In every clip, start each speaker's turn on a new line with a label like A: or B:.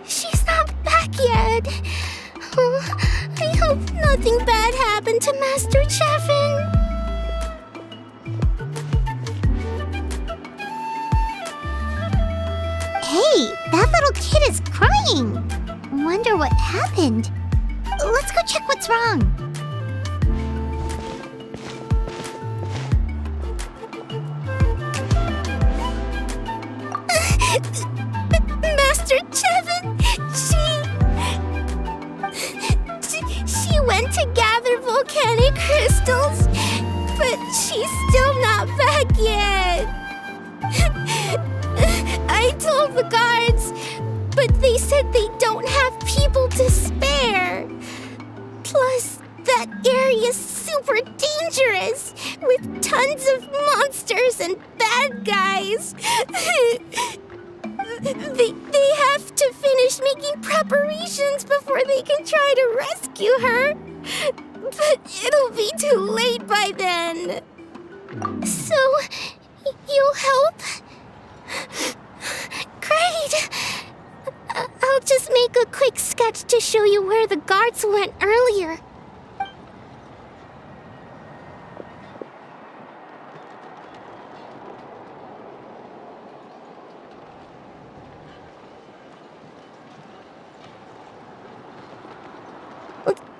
A: She's not back yet. Oh, I hope nothing bad happened to Master Chevin. Hey, that little kid is crying. Wonder what happened. Let's go check what's wrong. Master Chevin, she went to gather volcanic crystals, but she's still not back yet. I told the guards, but they said they don't have people to spare. Plus, that area's super dangerous, with tons of monsters and bad guys. They have to finish making preparations before they can try to rescue her. But it'll be too late by then. So, you'll help? Great! I'll just make a quick sketch to show you where the guards went earlier.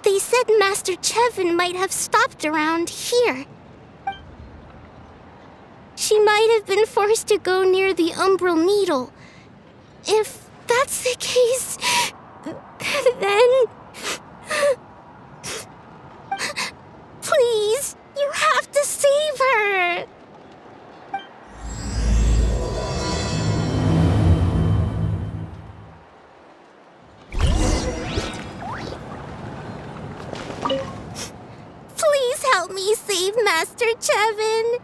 A: They said Master Chevin might have stopped around here. She might have been forced to go near the Umbral Needle. If that's the case, then... Please, you have to save her! Please help me save Master Chevin.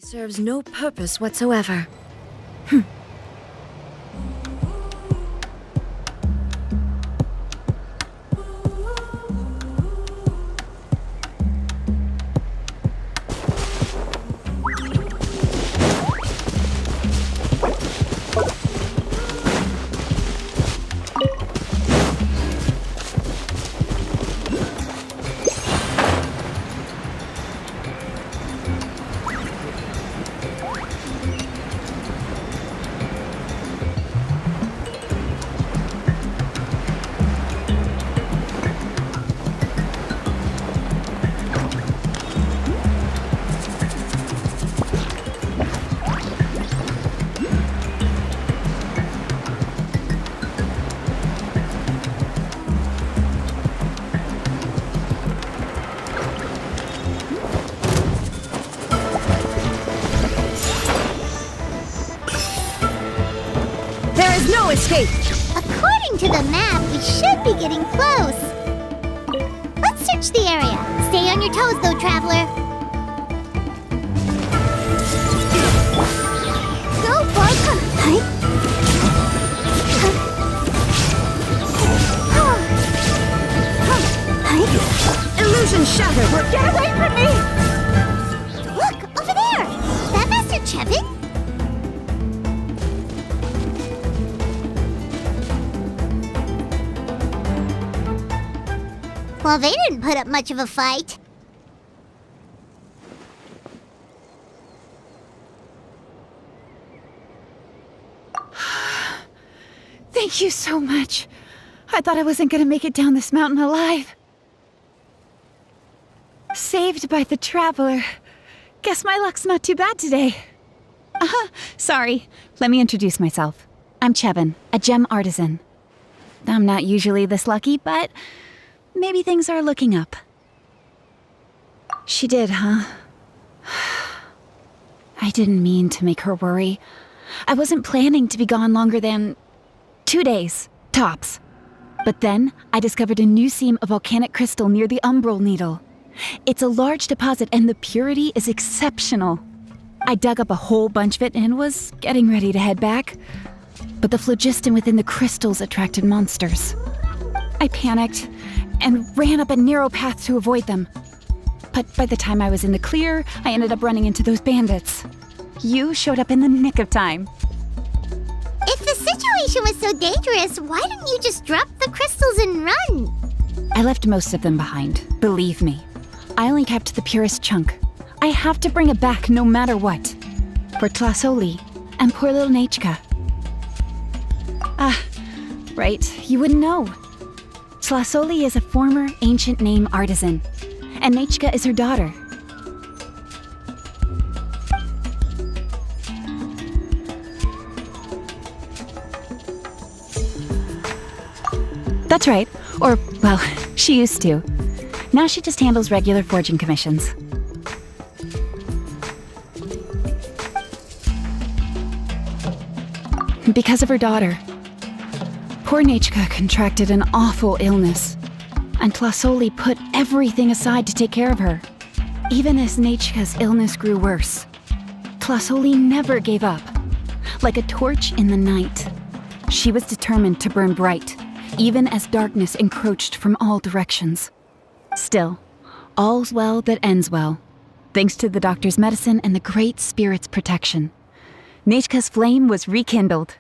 B: Serves no purpose whatsoever. No escape!
A: According to the map, we should be getting close. Let's search the area. Stay on your toes, though, traveler. Go, Bug! Hi.
B: shattered!
A: Get away from me! Look, over there! That Master Chevin? Well, they didn't put up much of a fight.
C: Thank you so much. I thought I wasn't gonna make it down this mountain alive. Saved by the Traveler. Guess my luck's not too bad today. Sorry. Let me introduce myself. I'm Chevin, a gem artisan. I'm not usually this lucky, but maybe things are looking up. She did, huh? I didn't mean to make her worry. I wasn't planning to be gone longer than 2 days, tops. But then I discovered a new seam of volcanic crystal near the Umbral Needle. It's a large deposit and the purity is exceptional. I dug up a whole bunch of it and was getting ready to head back. But the phlogiston within the crystals attracted monsters. I panicked and ran up a narrow path to avoid them. But by the time I was in the clear, I ended up running into those bandits. You showed up in the nick of time.
A: If the situation was so dangerous, why didn't you just drop the crystals and run?
C: I left most of them behind, believe me. I only kept the purest chunk. I have to bring it back no matter what. For Tlasoli and poor little Nechka. Right, you wouldn't know. Tlasoli is a former ancient name artisan, and Nechka is her daughter. That's right. Or, well, she used to. Now she just handles regular forging commissions. Because of her daughter. Poor Nechka contracted an awful illness, and Tlasoli put everything aside to take care of her. Even as Nechka's illness grew worse, Tlasoli never gave up. Like a torch in the night, she was determined to burn bright, even as darkness encroached from all directions. Still, all's well that ends well, thanks to the doctor's medicine and the Great Spirit's protection. Nechka's flame was rekindled.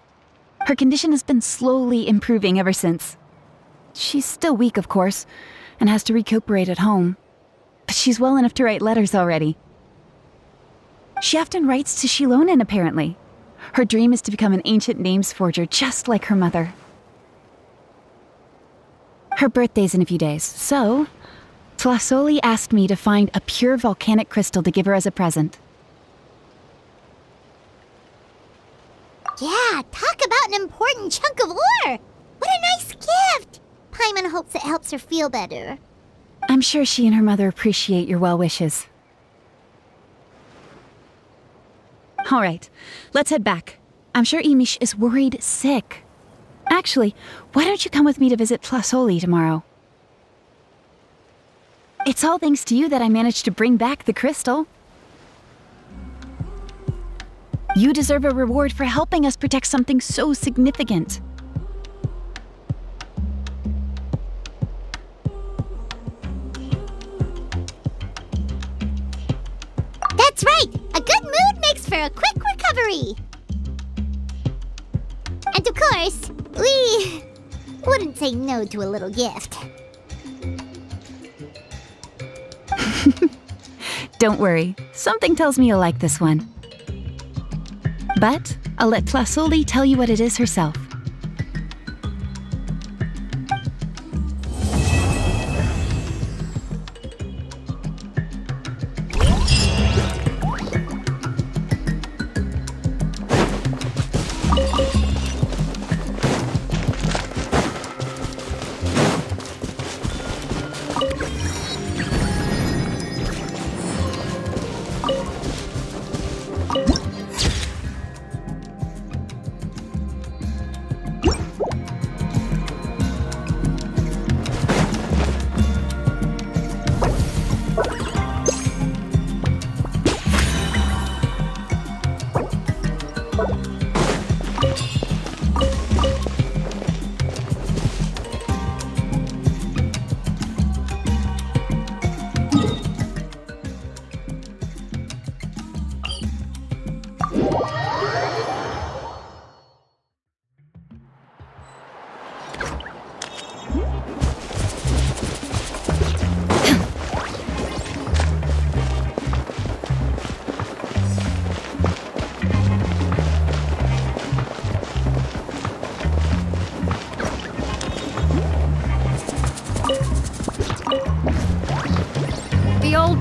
C: Her condition has been slowly improving ever since. She's still weak, of course, and has to recuperate at home. But she's well enough to write letters already. She often writes to Shilonen, apparently. Her dream is to become an ancient names forger, just like her mother. Her birthday's in a few days, so Tlasoli asked me to find a pure volcanic crystal to give her as a present.
A: Yeah, talk about an important chunk of ore! What a nice gift! Paimon hopes it helps her feel better.
C: I'm sure she and her mother appreciate your well wishes. All right, let's head back. I'm sure Imish is worried sick. Actually, why don't you come with me to visit Tlasoli tomorrow? It's all thanks to you that I managed to bring back the crystal. You deserve a reward for helping us protect something so significant.
A: That's right! A good mood makes for a quick recovery! And of course, we wouldn't say no to a little gift.
C: Don't worry, something tells me you'll like this one. But I'll let Tlasoli tell you what it is herself.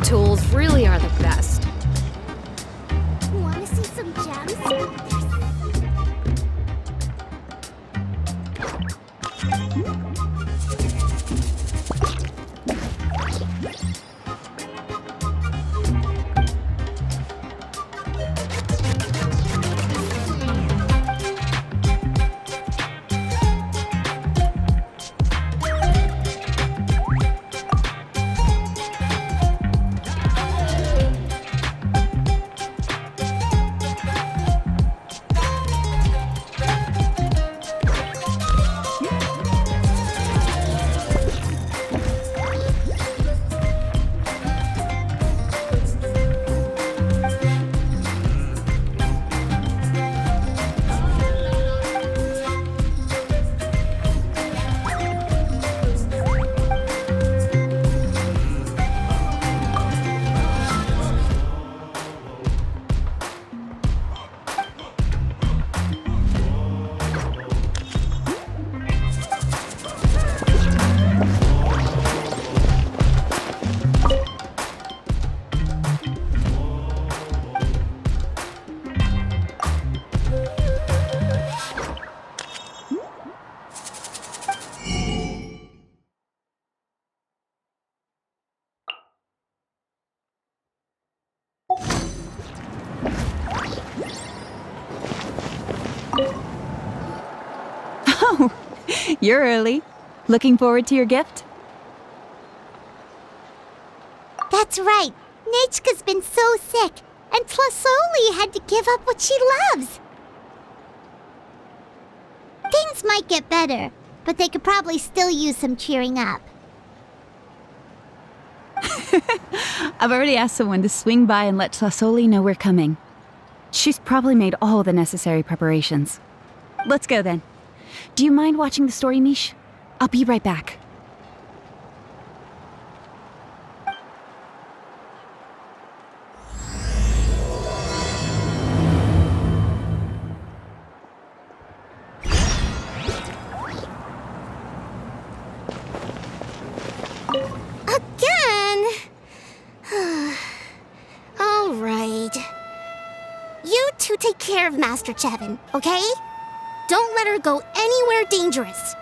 D: Tools really are the best.
A: Want to see some gems?
C: Oh, you're early. Looking forward to your gift?
A: That's right. Nechka's been so sick, and Tlasoli had to give up what she loves. Things might get better, but they could probably still use some cheering up.
C: I've already asked someone to swing by and let Tlasoli know we're coming. She's probably made all the necessary preparations. Let's go then. Do you mind watching the story, Mish? I'll be right back.
A: Again? All right. You two take care of Master Chevin, okay? Don't let her go anywhere dangerous.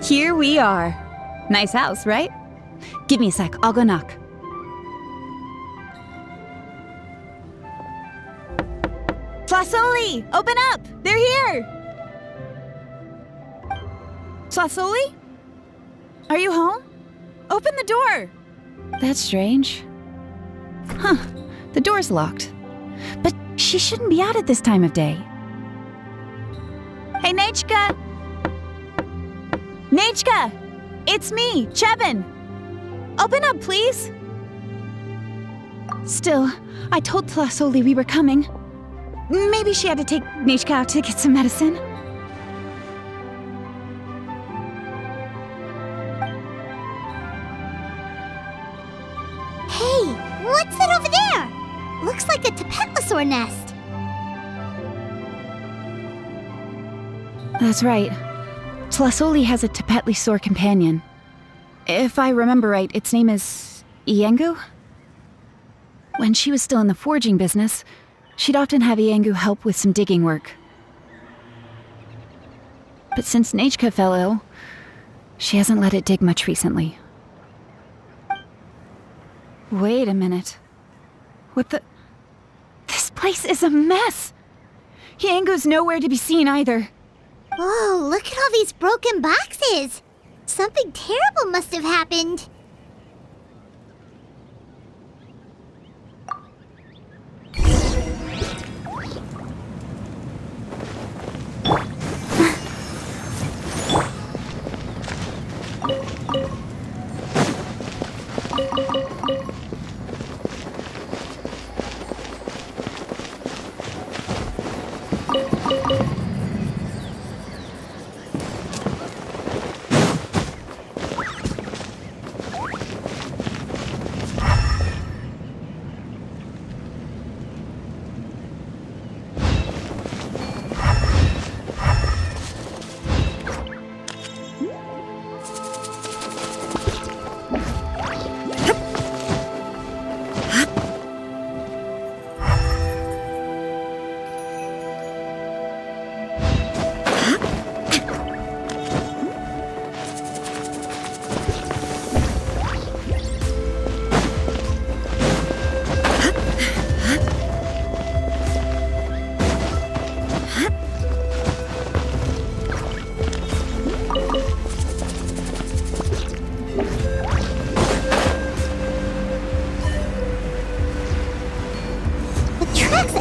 C: Here we are. Nice house, right? Give me a sec, I'll go knock. Tlasoli! Open up! They're here! Tlasoli? Are you home? Open the door! That's strange. Huh, the door's locked. But she shouldn't be out at this time of day. Hey, Nechka! Nechka! It's me, Chevin! Open up, please! Still, I told Tlasoli we were coming. Maybe she had to take Nechka out to get some medicine.
A: Hey, what's that over there? Looks like a Tepetli nest.
C: That's right. Tlasoli has a Tepetli companion. If I remember right, its name is Iengu? When she was still in the forging business, she'd often have Iengu help with some digging work. But since Nechka fell ill, she hasn't let it dig much recently. Wait a minute. What the... This place is a mess! Yangu's nowhere to be seen either.
A: Whoa, look at all these broken boxes! Something terrible must have happened.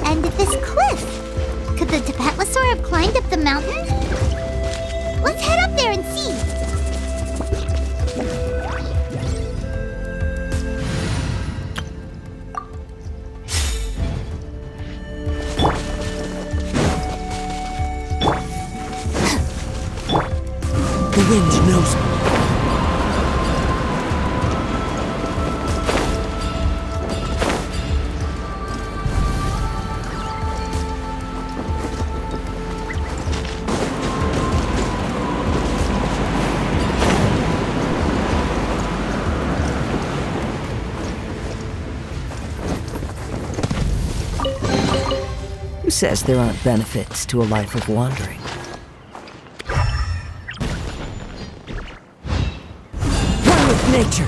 A: End of this cliff. Could the Tepetli have climbed up the mountain? Let's head up there and see.
E: The wind knows me. Who says there aren't benefits to a life of wandering? One with nature!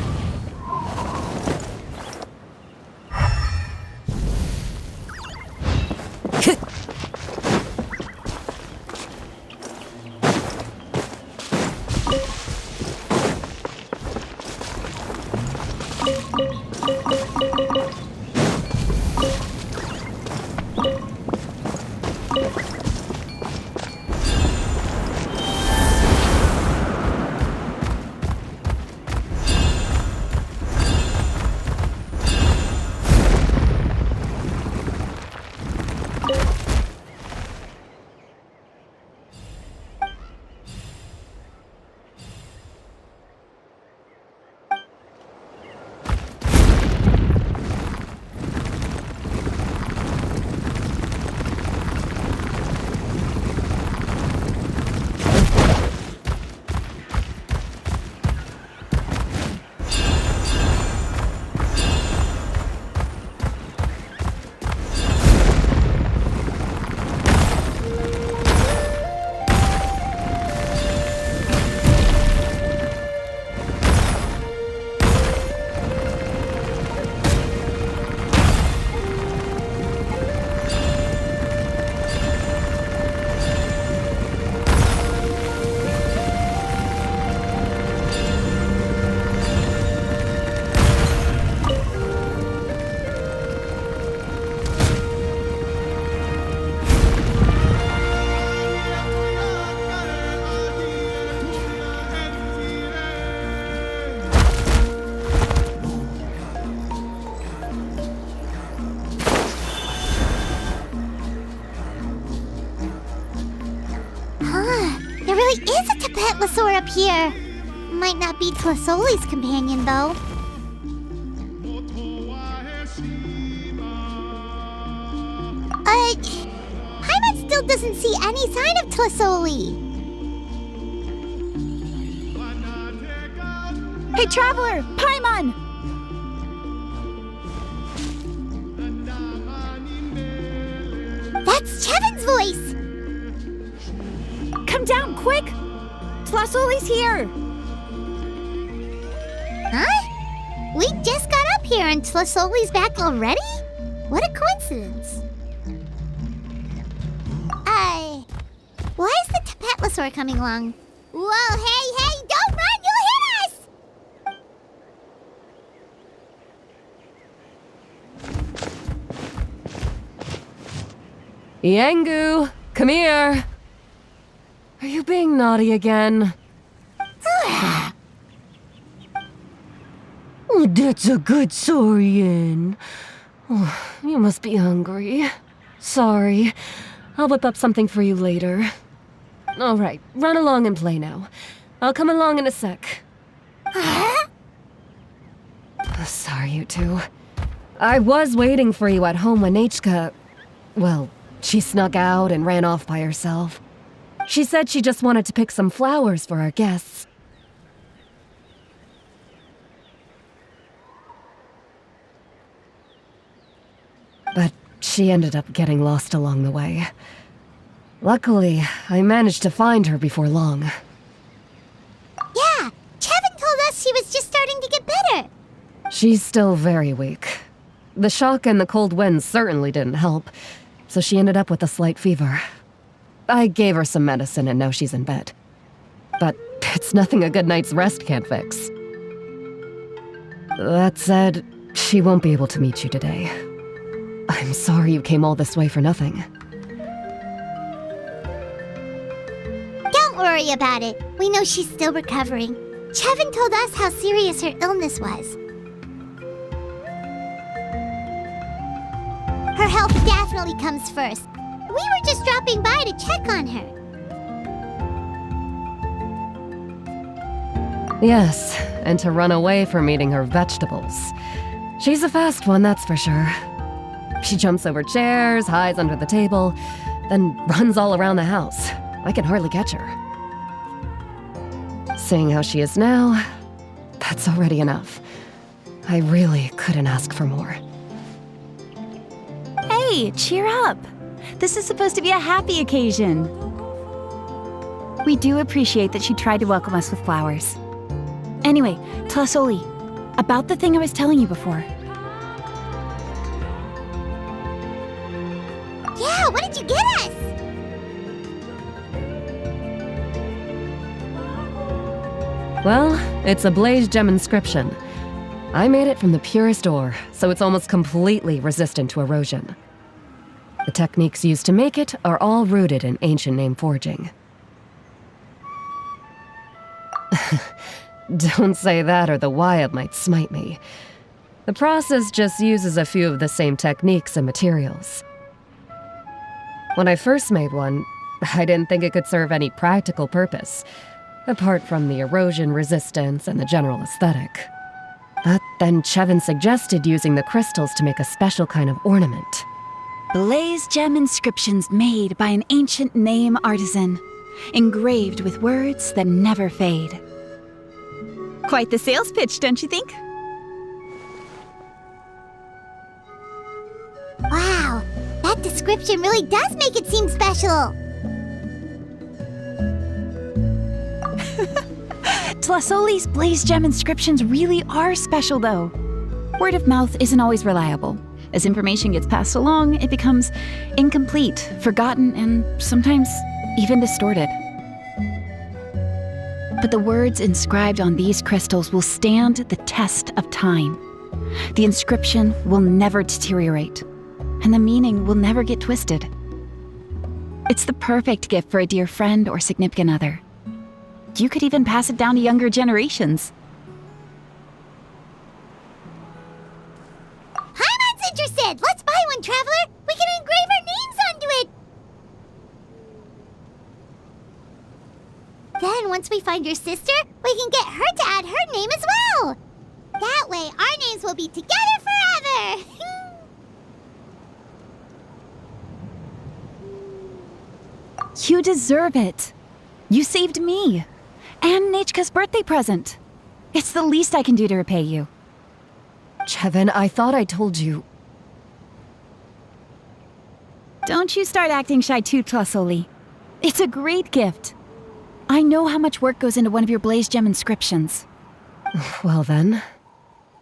A: There really is a Tepetli up here. Might not be Tlasoli's companion, though. Paimon still doesn't see any sign of Tlasoli.
C: Hey, Traveler! Paimon!
A: That's Chevin's voice!
C: Come down, quick! Tlasoli's here!
A: Huh? We just got up up here and Tlasoli's back already? What a coincidence. Why is the Tepetli coming along? Whoa, hey, don't run, you'll hit us!
F: Yangu, come here. Are you being naughty again? Oh, that's a good saurian. Oh, you must be hungry. Sorry. I'll whip up something for you later. All right, run along and play now. I'll come along in a sec. Sorry, you two. I was waiting for you at home when Nechka... Well, she snuck out and ran off by herself. She said she just wanted to pick some flowers for our guests. But she ended up getting lost along the way. Luckily, I managed to find her before long.
A: Yeah, Chevin told us she was just starting to get better.
F: She's still very weak. The shock and the cold winds certainly didn't help, so she ended up with a slight fever. I gave her some medicine and now she's in bed. But it's nothing a good night's rest can't fix. That said, she won't be able to meet you today. I'm sorry you came all this way for nothing.
A: Don't worry about it. We know she's still recovering. Chevin told us how serious her illness was. Her health definitely comes first. We were just dropping by to check on her.
F: Yes, and to run away from eating her vegetables. She's a fast one, that's for sure. She jumps over chairs, hides under the table, then runs all around the house. I can hardly catch her. Seeing how she is now, that's already enough. I really couldn't ask for more.
C: Hey, cheer up! This is supposed to be a happy occasion. We do appreciate that she tried to welcome us with flowers. Anyway, Tlasoli, about the thing I was telling you before.
A: Yeah, what did you get us?
F: Well, it's a blaze gem inscription. I made it from the purest ore, so it's almost completely resistant to erosion. The techniques used to make it are all rooted in ancient name forging. Don't say that or the Wyad might smite me. The process just uses a few of the same techniques and materials. When I first made one, I didn't think it could serve any practical purpose, apart from the erosion resistance and the general aesthetic. But then Chevin suggested using the crystals to make a special kind of ornament.
C: Blaze gem inscriptions made by an ancient name artisan, engraved with words that never fade. Quite the sales pitch, don't you think?
A: Wow, that description really does make it seem special.
C: Tlasoli's blaze gem inscriptions really are special, though. Word of mouth isn't always reliable. As information gets passed along, it becomes incomplete, forgotten, and sometimes even distorted. But the words inscribed on these crystals will stand the test of time. The inscription will never deteriorate, and the meaning will never get twisted. It's the perfect gift for a dear friend or significant other. You could even pass it down to younger generations.
A: Hyman's interested! Let's buy one, Traveler! We can engrave our names onto it! Then, once we find your sister, we can get her to add her name as well! That way, our names will be together forever!
C: You deserve it. You saved me. And Nechka's birthday present. It's the least I can do to repay you.
F: Chevin, I thought I told you.
C: Don't you start acting shy too, Tlasoli. It's a great gift. I know how much work goes into one of your blaze gem inscriptions.
F: Well then,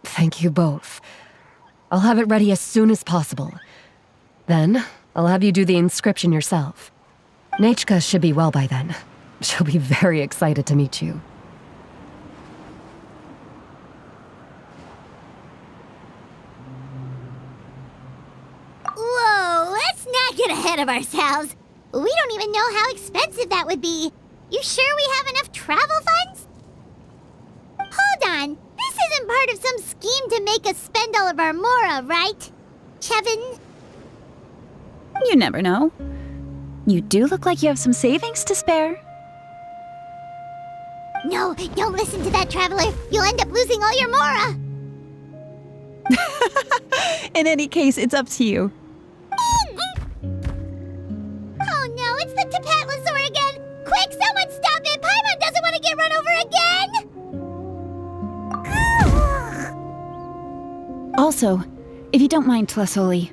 F: Thank you both. I'll have it ready as soon as possible. Then, I'll have you do the inscription yourself. Nechka should be well by then. She'll be very excited to meet you.
A: Whoa, let's not get ahead of ourselves. We don't even know how expensive that would be. You sure we have enough travel funds? Hold on. This isn't part of some scheme to make us spend all of our mora, right? Chevin?
C: You never know. You do look like you have some savings to spare.
A: No, don't listen to that traveler. You'll end up losing all your mora.
C: In any case, it's up to you.
A: Oh no, it's the Tepetli again! Quick, someone stop it! Paimon doesn't want to get run over again!
C: Also, if you don't mind, Tlasoli,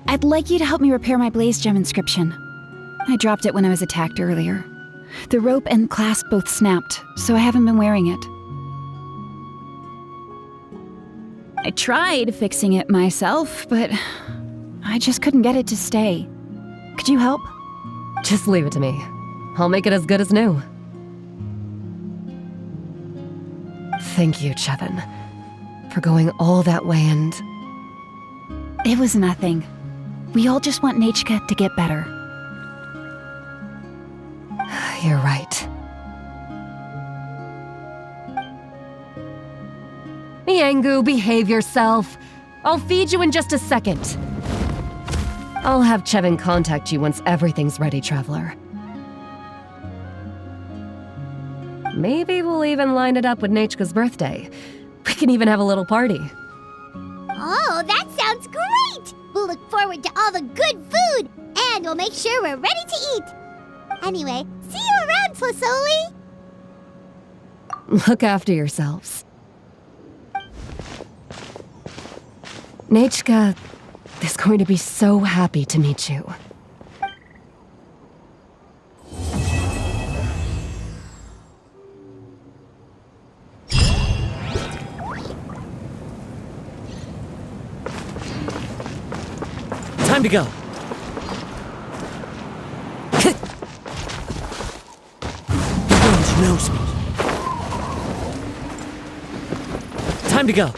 C: I'd like you to help me repair my blaze gem inscription. I dropped it when I was attacked earlier. The rope and clasp both snapped, so I haven't been wearing it. I tried fixing it myself, but I just couldn't get it to stay. Could you help?
F: Just leave it to me. I'll make it as good as new. Thank you, Chevin, for going all that way and...
C: It was nothing. We all just want Nechka to get better.
F: You're right. Miangu, behave yourself. I'll feed you in just a second. I'll have Chevin contact you once everything's ready, Traveler. Maybe we'll even line it up with Nechka's birthday. We can even have a little party.
A: Oh, that sounds great! We'll look forward to all the good food, and we'll make sure we're ready to eat. Anyway, see you around, Tlasoli!
F: Look after yourselves. Nechka is going to be so happy to meet you.
G: Time to go. The world knows me. Time to go.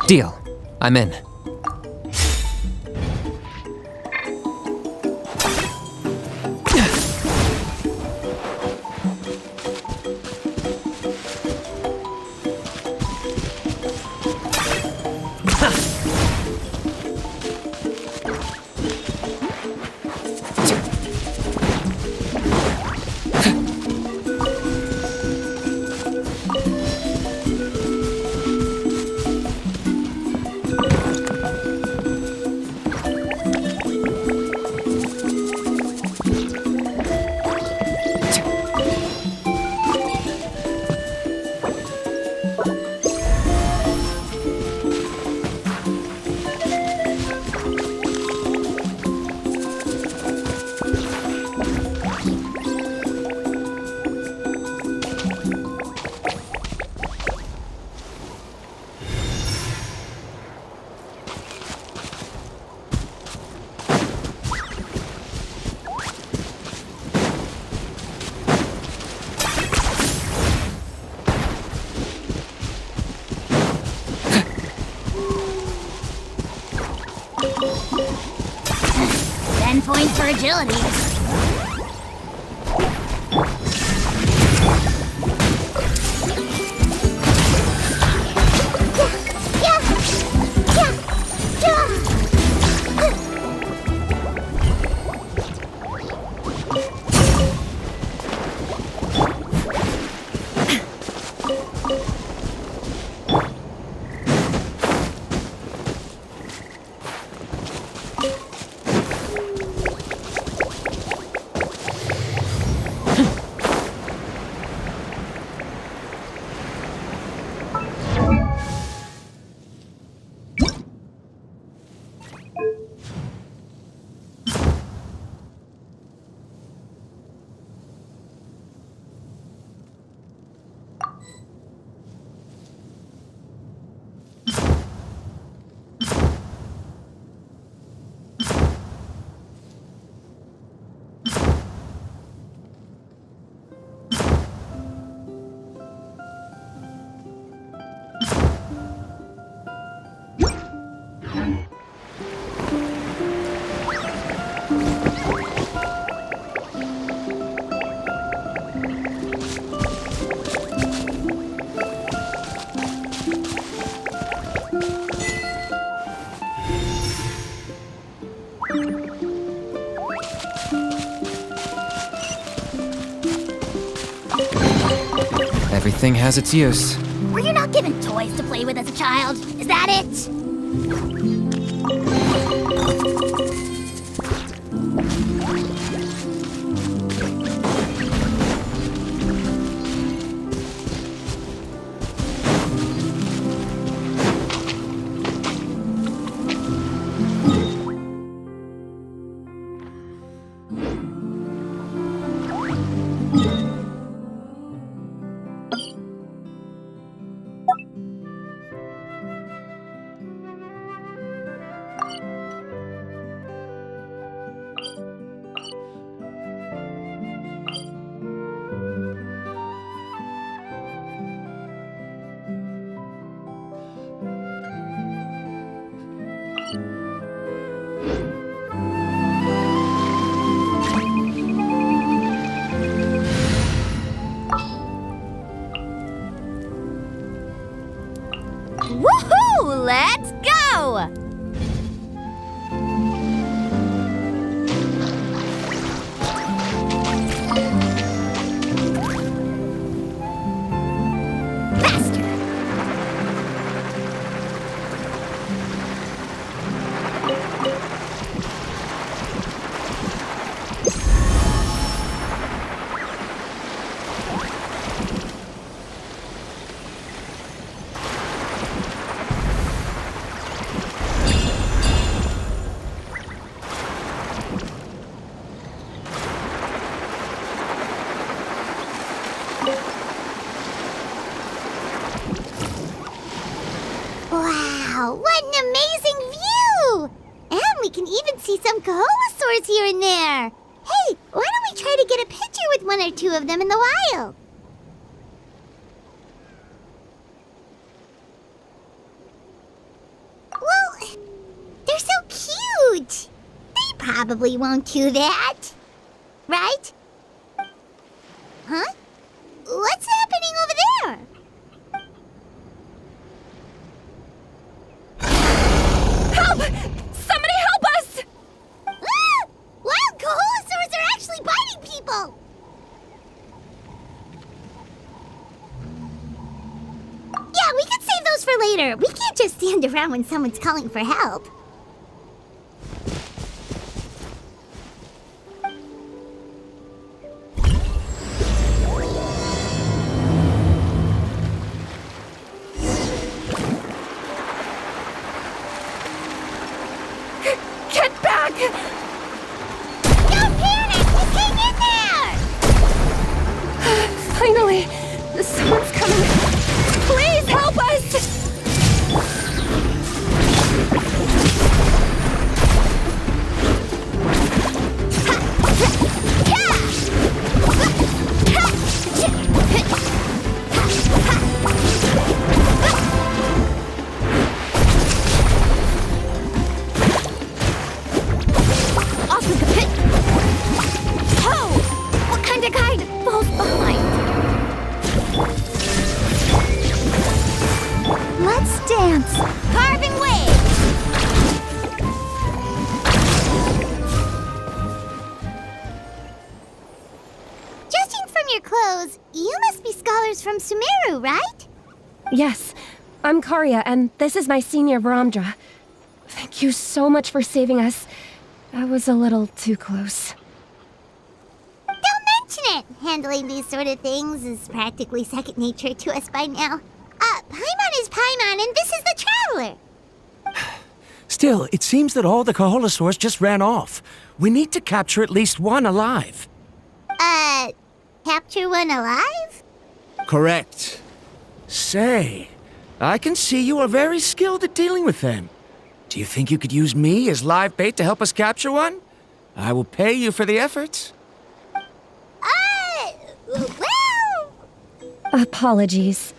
H: Deal. I'm in.
A: Points for agility.
H: Everything has its use.
A: Were you not given toys to play with as a child? Is that it? Woohoo! Let's go! Faster! Wow, what an amazing view! And we can even see some Kohosaurs here and there. Hey, why don't we try to get a picture with one or two of them in the wild? cute! They probably won't do that. Right? Huh? What's happening over there?
C: Help! Somebody help us!
A: Ah! Wild Kaholosaurs are actually biting people! Yeah, we could save those for later. We can't just stand around when someone's calling for help.
C: Get back!
A: Don't panic! Just hang in there!
C: Finally! Someone's coming! Please help us!
A: What kind of guide falls behind? Let's dance. Carving waves. Judging from your clothes, you must be scholars from Sumeru, right?
F: Yes, I'm Karya, and this is my senior Varamdra. Thank you so much for saving us. I was a little too close.
A: Don't mention it! Handling these sort of things is practically second nature to us by now. Paimon is Paimon, and this is the Traveler!
G: Still, it seems that all the Kaholosaurs just ran off. We need to capture at least one alive.
A: Capture one alive?
G: Correct. Say, I can see you are very skilled at dealing with them. Do you think you could use me as live bait to help us capture one? I will pay you for the effort.
A: Well...
F: Apologies.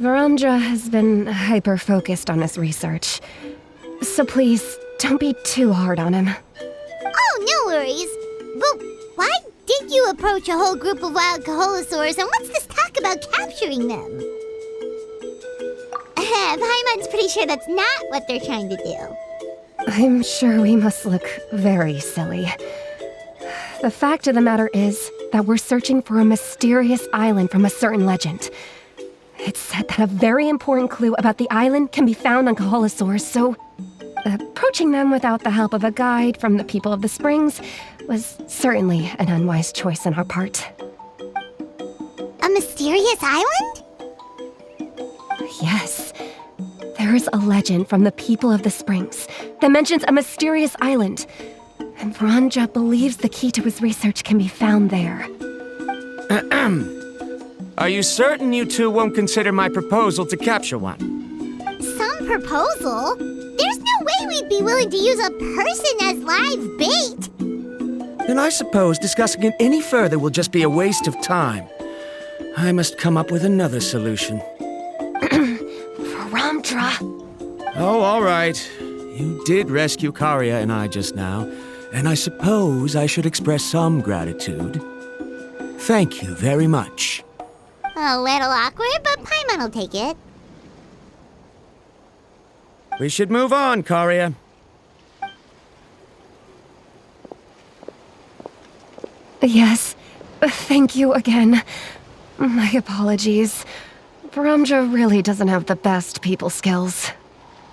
F: Varamdra has been hyper-focused on his research. So please, don't be too hard on him.
A: Oh, no worries. But why did you approach a whole group of wild Kaholosaurs, and what's this talk about capturing them? Paimon's pretty sure that's not what they're trying to do.
F: I'm sure we must look very silly. The fact of the matter is that we're searching for a mysterious island from a certain legend. It's said that a very important clue about the island can be found on Kaholosaurs, so approaching them without the help of a guide from the people of the springs was certainly an unwise choice on our part.
A: A mysterious island?
F: Yes. There is a legend from the people of the springs that mentions a mysterious island, and Varamdra believes the key to his research can be found there.
G: Are you certain you two won't consider my proposal to capture one?
A: Some proposal? There's no way we'd be willing to use a person as live bait!
G: Then I suppose discussing it any further will just be a waste of time. I must come up with another solution.
F: Varamdra!
G: Oh, all right. You did rescue Karya and I just now, and I suppose I should express some gratitude. Thank you very much.
A: A little awkward, but Paimon will take it.
G: We should move on, Karya.
F: Yes, thank you again. My apologies. Varamdra really doesn't have the best people skills.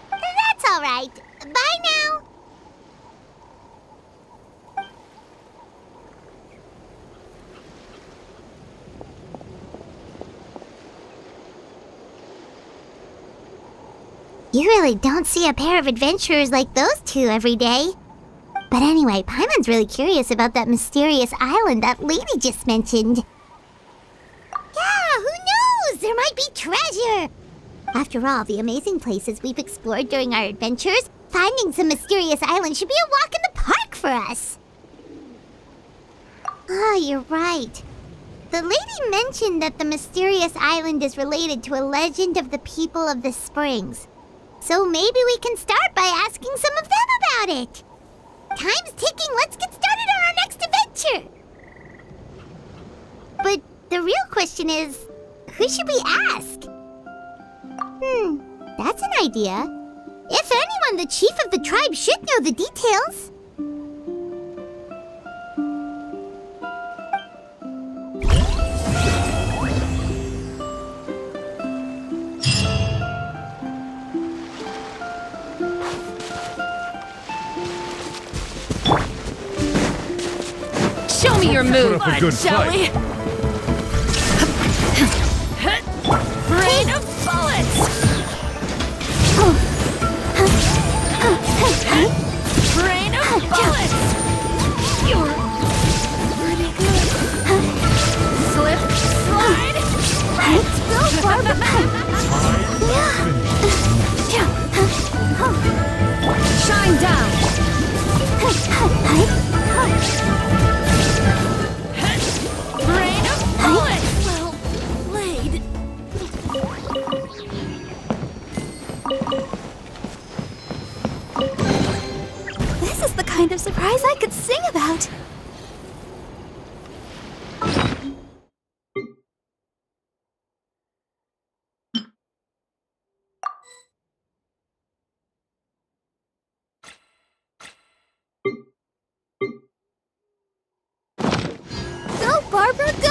A: That's all right. Bye now. You really don't see a pair of adventurers like those two every day. But anyway, Paimon's really curious about that mysterious island that lady just mentioned. Yeah, who knows? There might be treasure! After all the amazing places we've explored during our adventures, finding some mysterious island should be a walk in the park for us. Oh, you're right. The lady mentioned that the mysterious island is related to a legend of the people of the springs. So maybe we can start by asking some of them about it. time's ticking. Let's get started on our next adventure. But the real question is, who should we ask? That's an idea. If anyone, the chief of the tribe should know the details.
D: Show me your move,
I: Put up a good
D: shall
I: fight.
D: we? Rain of bullets! Rain of bullets! You're pretty good. Slip, slide, right.
A: Go, Barbara.
B: Shine down!
D: Rain of bullets! Well played.
A: This is the kind of surprise I could sing about. Go, Barbara, go!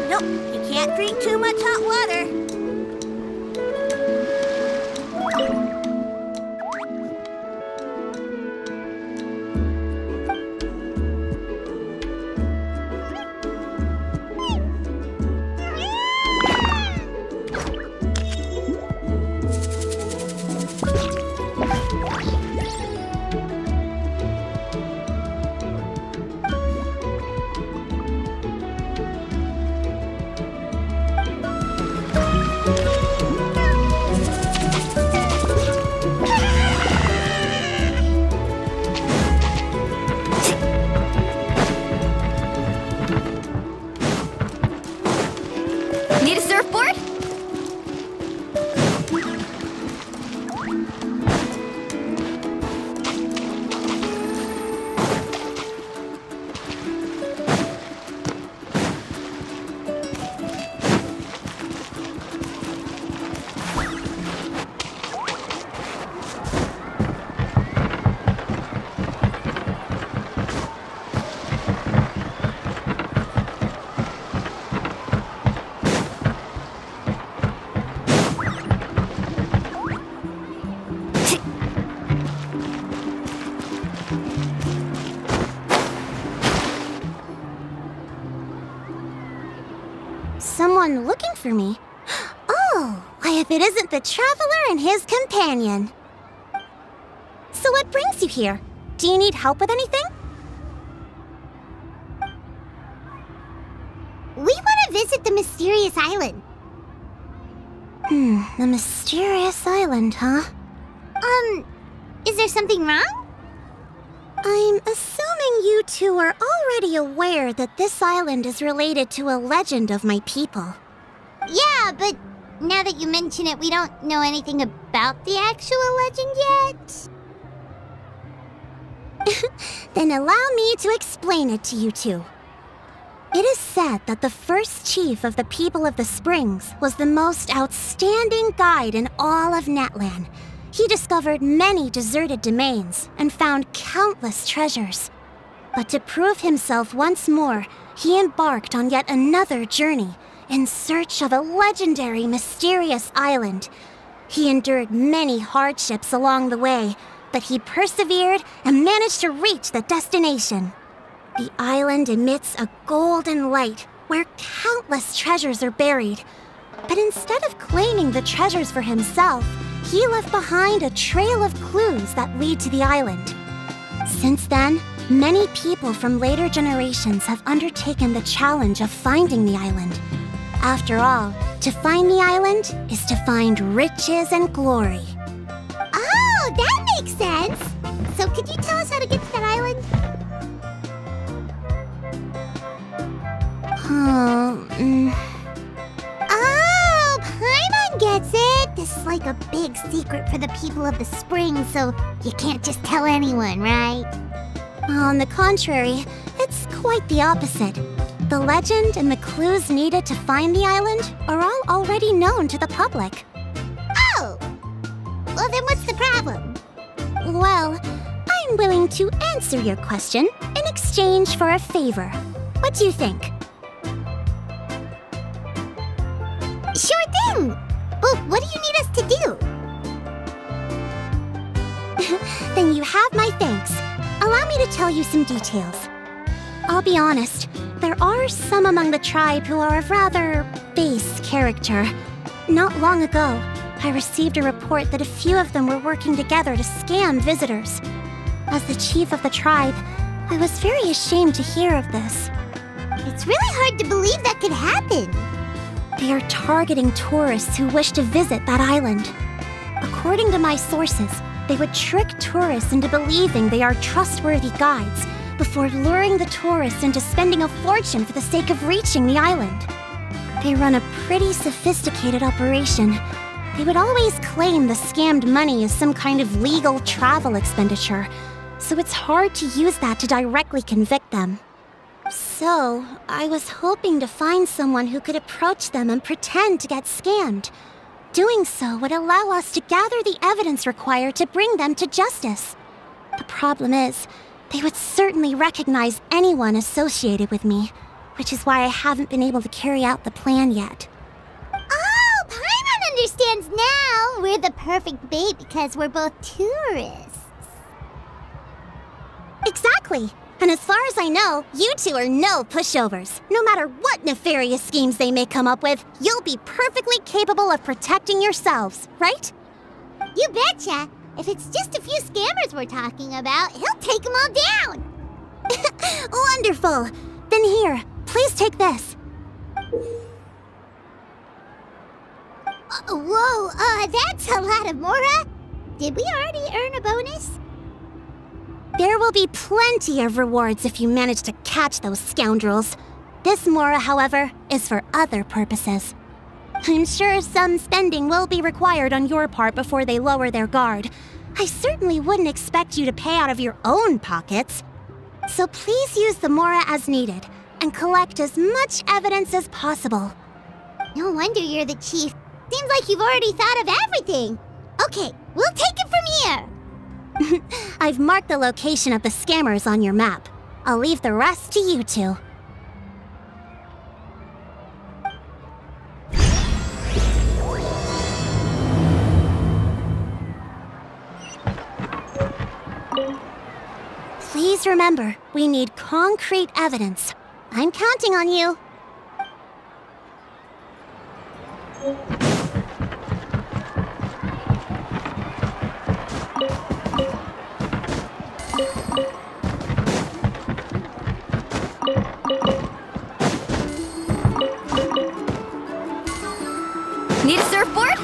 A: Nope, you can't drink too much hot water. Need a surfboard? Someone looking for me? Oh, why if it isn't the traveler and his companion. So what brings you here? Do you need help with anything? We want to visit the mysterious island. The mysterious island, huh? Is there something wrong? I'm assuming you two are already aware that this island is related to a legend of my people. Yeah, but now that you mention it, we don't know anything about the actual legend yet. Then allow me to explain it to you two. It is said that the first chief of the people of the Springs was the most outstanding guide in all of Netland. He discovered many deserted domains and found countless treasures. But to prove himself once more, he embarked on yet another journey in search of a legendary, mysterious island. He endured many hardships along the way, but he persevered and managed to reach the destination. The island emits a golden light where countless treasures are buried. But instead of claiming the treasures for himself, he left behind a trail of clues that lead to the island. Since then, many people from later generations have undertaken the challenge of finding the island. After all, to find the island is to find riches and glory.
I: Oh, that makes sense. So could you tell us how to get to that island? Oh, Paimon gets it. This is like a big secret for the people of the spring, so you can't just tell anyone, right?
A: On the contrary, it's quite the opposite. The legend and the clues needed to find the island are all already known to the public.
I: Oh! Well, then what's the problem?
A: Well, I'm willing to answer your question in exchange for a favor. What do you think?
I: Sure thing! Well, what do you need us to do?
A: Then you have my thanks. Allow me to tell you some details. I'll be honest, there are some among the tribe who are of rather base character. Not long ago, I received a report that a few of them were working together to scam visitors. As the chief of the tribe, I was very ashamed to hear of this.
I: It's really hard to believe that could happen.
A: They are targeting tourists who wish to visit that island. According to my sources, they would trick tourists into believing they are trustworthy guides before luring the tourists into spending a fortune for the sake of reaching the island. They run a pretty sophisticated operation. They would always claim the scammed money is some kind of legal travel expenditure, so it's hard to use that to directly convict them. So, I was hoping to find someone who could approach them and pretend to get scammed. Doing so would allow us to gather the evidence required to bring them to justice. The problem is, they would certainly recognize anyone associated with me, which is why I haven't been able to carry out the plan yet.
I: Oh, Paimon understands now! We're the perfect bait because we're both tourists.
A: Exactly! And as far as I know, you two are no pushovers. No matter what nefarious schemes they may come up with, you'll be perfectly capable of protecting yourselves, right?
I: You betcha! If it's just a few scammers we're talking about, he'll take them all down!
A: Wonderful! Then here, please take this.
I: Whoa, that's a lot of Mora! Did we already earn a bonus?
A: There will be plenty of rewards if you manage to catch those scoundrels. This Mora, however, is for other purposes. I'm sure some spending will be required on your part before they lower their guard. I certainly wouldn't expect you to pay out of your own pockets. So please use the Mora as needed, and collect as much evidence as possible.
I: No wonder you're the chief. Seems like you've already thought of everything. Okay, we'll take it from here.
A: I've marked the location of the scammers on your map. I'll leave the rest to you two. Please remember, we need concrete evidence. I'm counting on you.
D: Need a surfboard?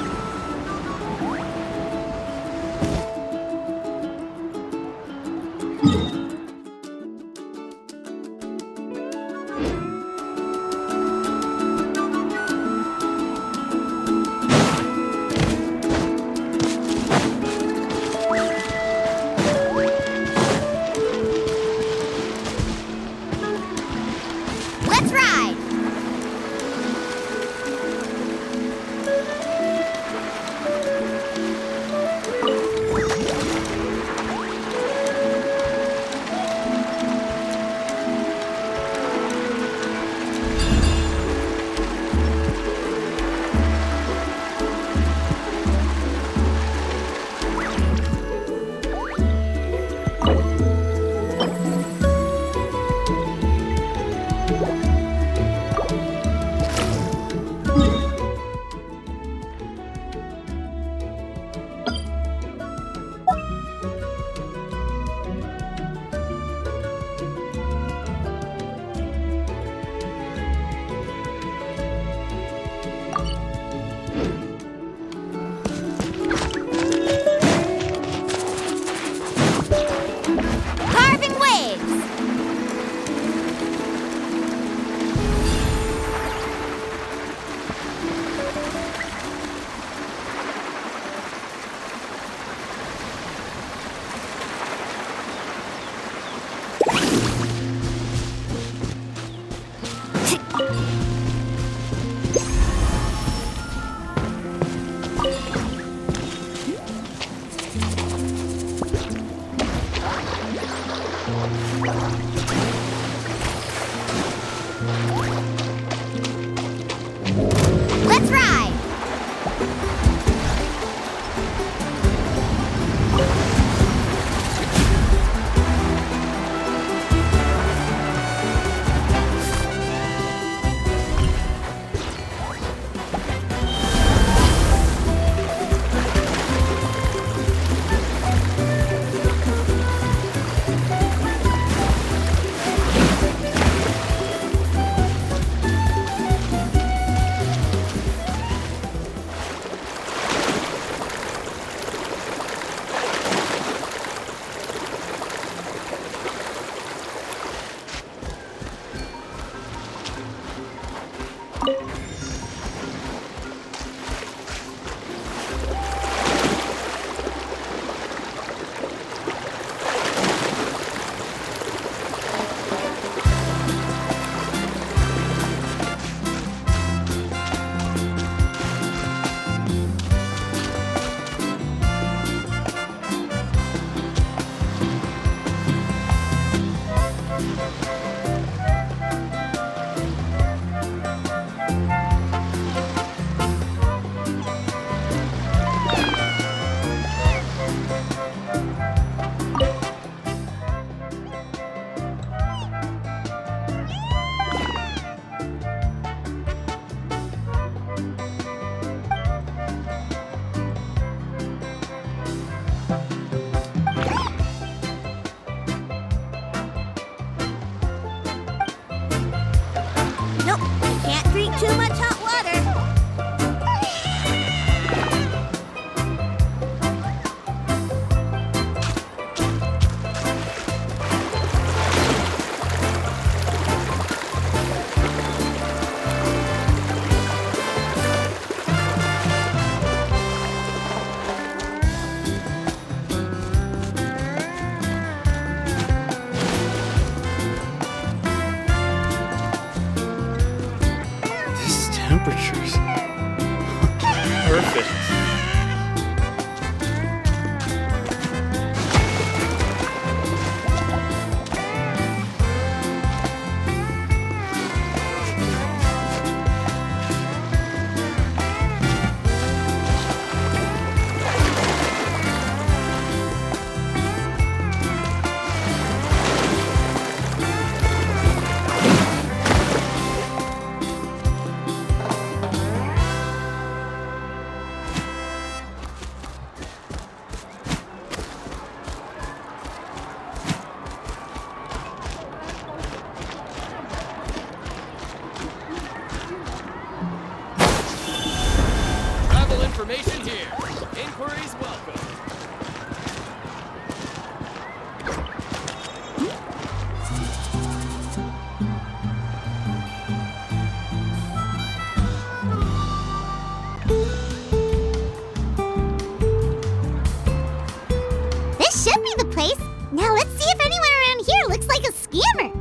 I: the place. Now let's see if anyone around here looks like a scammer.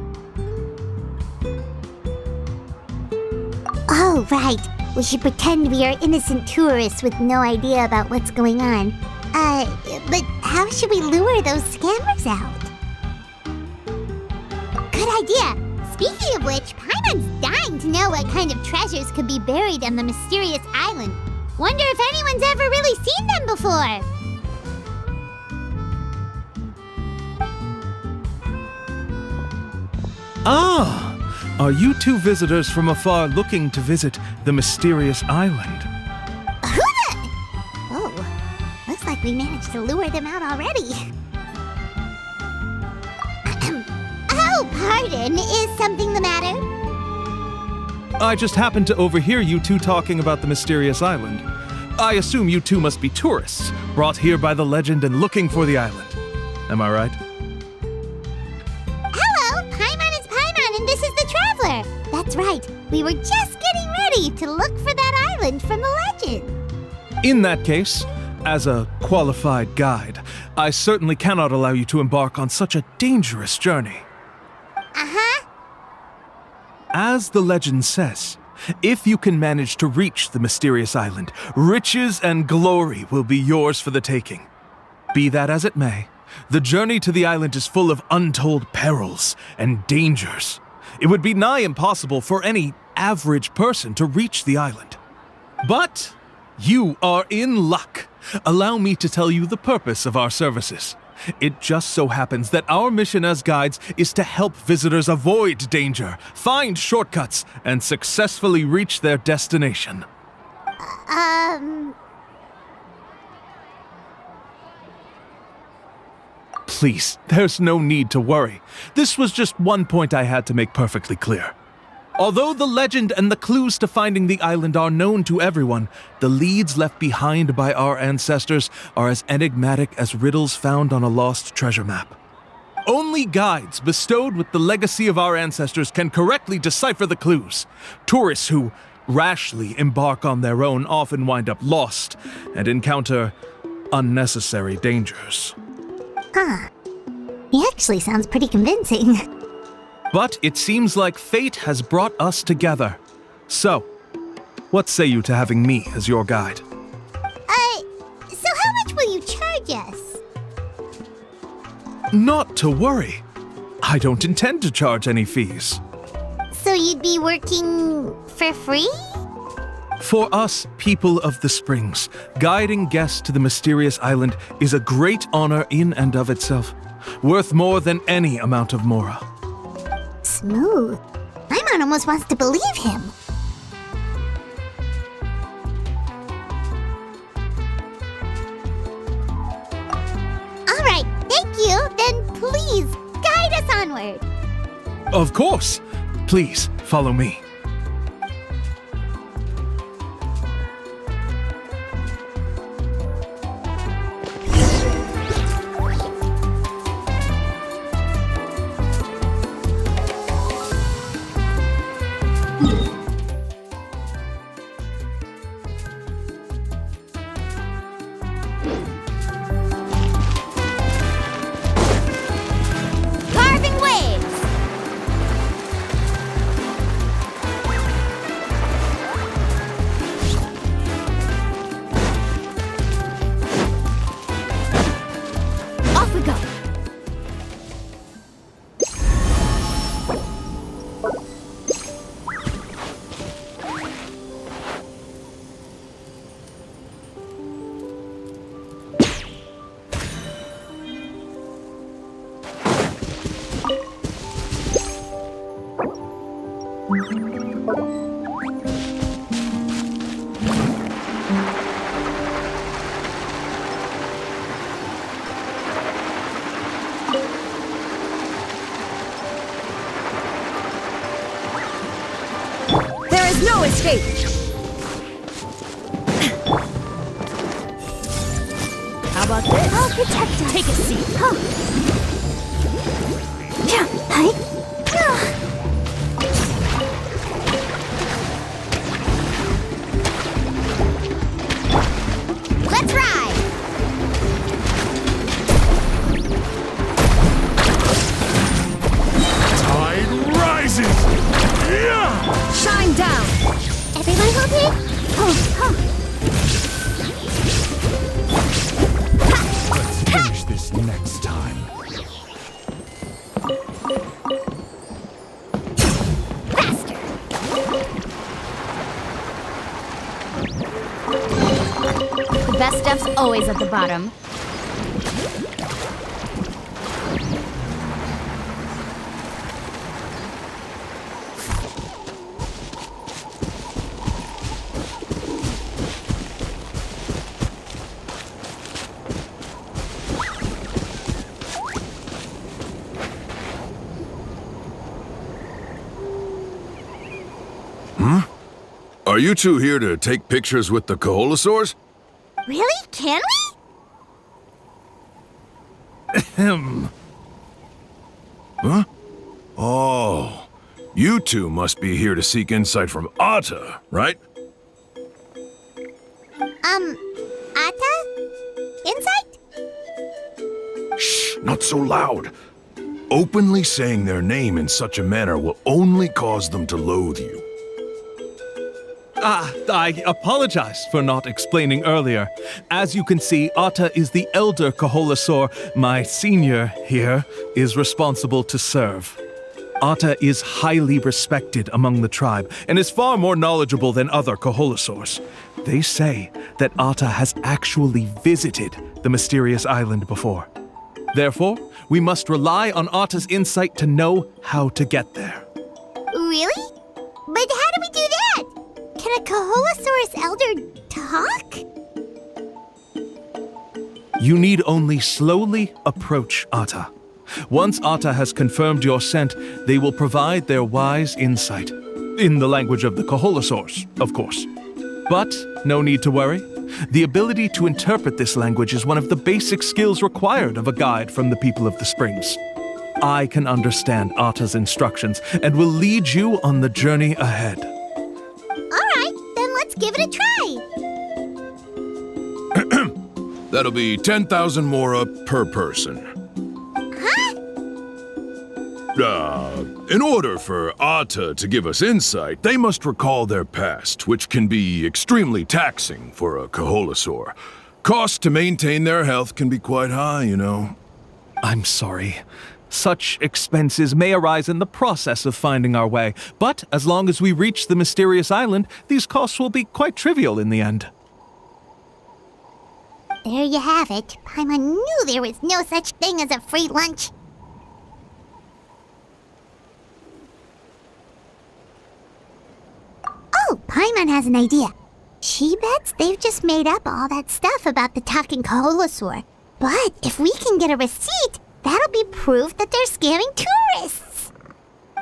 I: Oh, right. We should pretend we are innocent tourists with no idea about what's going on. But how should we lure those scammers out? Good idea. Speaking of which, Paimon's dying to know what kind of treasures could be buried on the mysterious island. Wonder if anyone's ever really seen them before.
J: Ah! Are you two visitors from afar looking to visit the mysterious island?
I: Oh, looks like we managed to lure them out already. Oh, pardon. Is something the matter?
J: I just happened to overhear you two talking about the mysterious island. I assume you two must be tourists, brought here by the legend and looking for the island. Am I right?
I: Hello, Paimon is Paimon, and this is the Traveler. That's right. We were just getting ready to look for that island from the legend.
J: In that case, as a qualified guide, I certainly cannot allow you to embark on such a dangerous journey.
I: Uh-huh.
J: As the legend says, if you can manage to reach the mysterious island, riches and glory will be yours for the taking. Be that as it may, the journey to the island is full of untold perils and dangers. It would be nigh impossible for any average person to reach the island. But you are in luck. Allow me to tell you the purpose of our services. It just so happens that our mission as guides is to help visitors avoid danger, find shortcuts, and successfully reach their destination. Please, there's no need to worry. This was just one point I had to make perfectly clear. Although the legend and the clues to finding the island are known to everyone, the leads left behind by our ancestors are as enigmatic as riddles found on a lost treasure map. Only guides bestowed with the legacy of our ancestors can correctly decipher the clues. Tourists who rashly embark on their own often wind up lost and encounter unnecessary dangers.
I: Huh. He actually sounds pretty convincing.
J: But it seems like fate has brought us together. So, what say you to having me as your guide?
I: So how much will you charge us?
J: Not to worry. I don't intend to charge any fees.
I: So you'd be working for free?
J: For us, people of the Springs, guiding guests to the mysterious island is a great honor in and of itself, worth more than any amount of mora.
I: Smooth. Paimon almost wants to believe him. All right, thank you. Then please guide us onward.
J: Of course. Please, follow me.
A: Carving waves! Off we go!
B: There is no escape! How about this?
I: I'll protect us.
B: Take a seat.
I: Yeah, hi.
A: Let's ride! stuff's always at the bottom.
K: Are you two here to take pictures with the Koholosaurs?
I: Really? Can we?
J: Ahem.
K: Huh? Oh, you two must be here to seek insight from Atta, right?
I: Atta? Insight?
K: Shh, not so loud. Openly saying their name in such a manner will only cause them to loathe you.
J: I apologize for not explaining earlier. As you can see, Atta is the elder Koholosaur. My senior here is responsible to serve. Atta is highly respected among the tribe and is far more knowledgeable than other Koholosaurs. They say that Atta has actually visited the mysterious island before. Therefore, we must rely on Atta's insight to know how to get there.
I: Really? But how do we do that? Can a Koholosaurus elder talk?
J: You need only slowly approach Atta. Once Atta has confirmed your scent, they will provide their wise insight. In the language of the Koholosaurs, of course. But no need to worry. The ability to interpret this language is one of the basic skills required of a guide from the people of the Springs. I can understand Atta's instructions and will lead you on the journey ahead.
I: Alright, then let's give it a try.
K: That'll be 10,000 mora per person. In order for Atta to give us insight, they must recall their past, which can be extremely taxing for a Koholosaur. Cost to maintain their health can be quite high, you know.
J: I'm sorry. Such expenses may arise in the process of finding our way, but as long as we reach the mysterious island, these costs will be quite trivial in the end.
I: There you have it. Paimon knew there was no such thing as a free lunch. Oh, Paimon has an idea. She bets they've just made up all that stuff about the talking Koholosaur. But if we can get a receipt, that'll be proof that they're scamming tourists.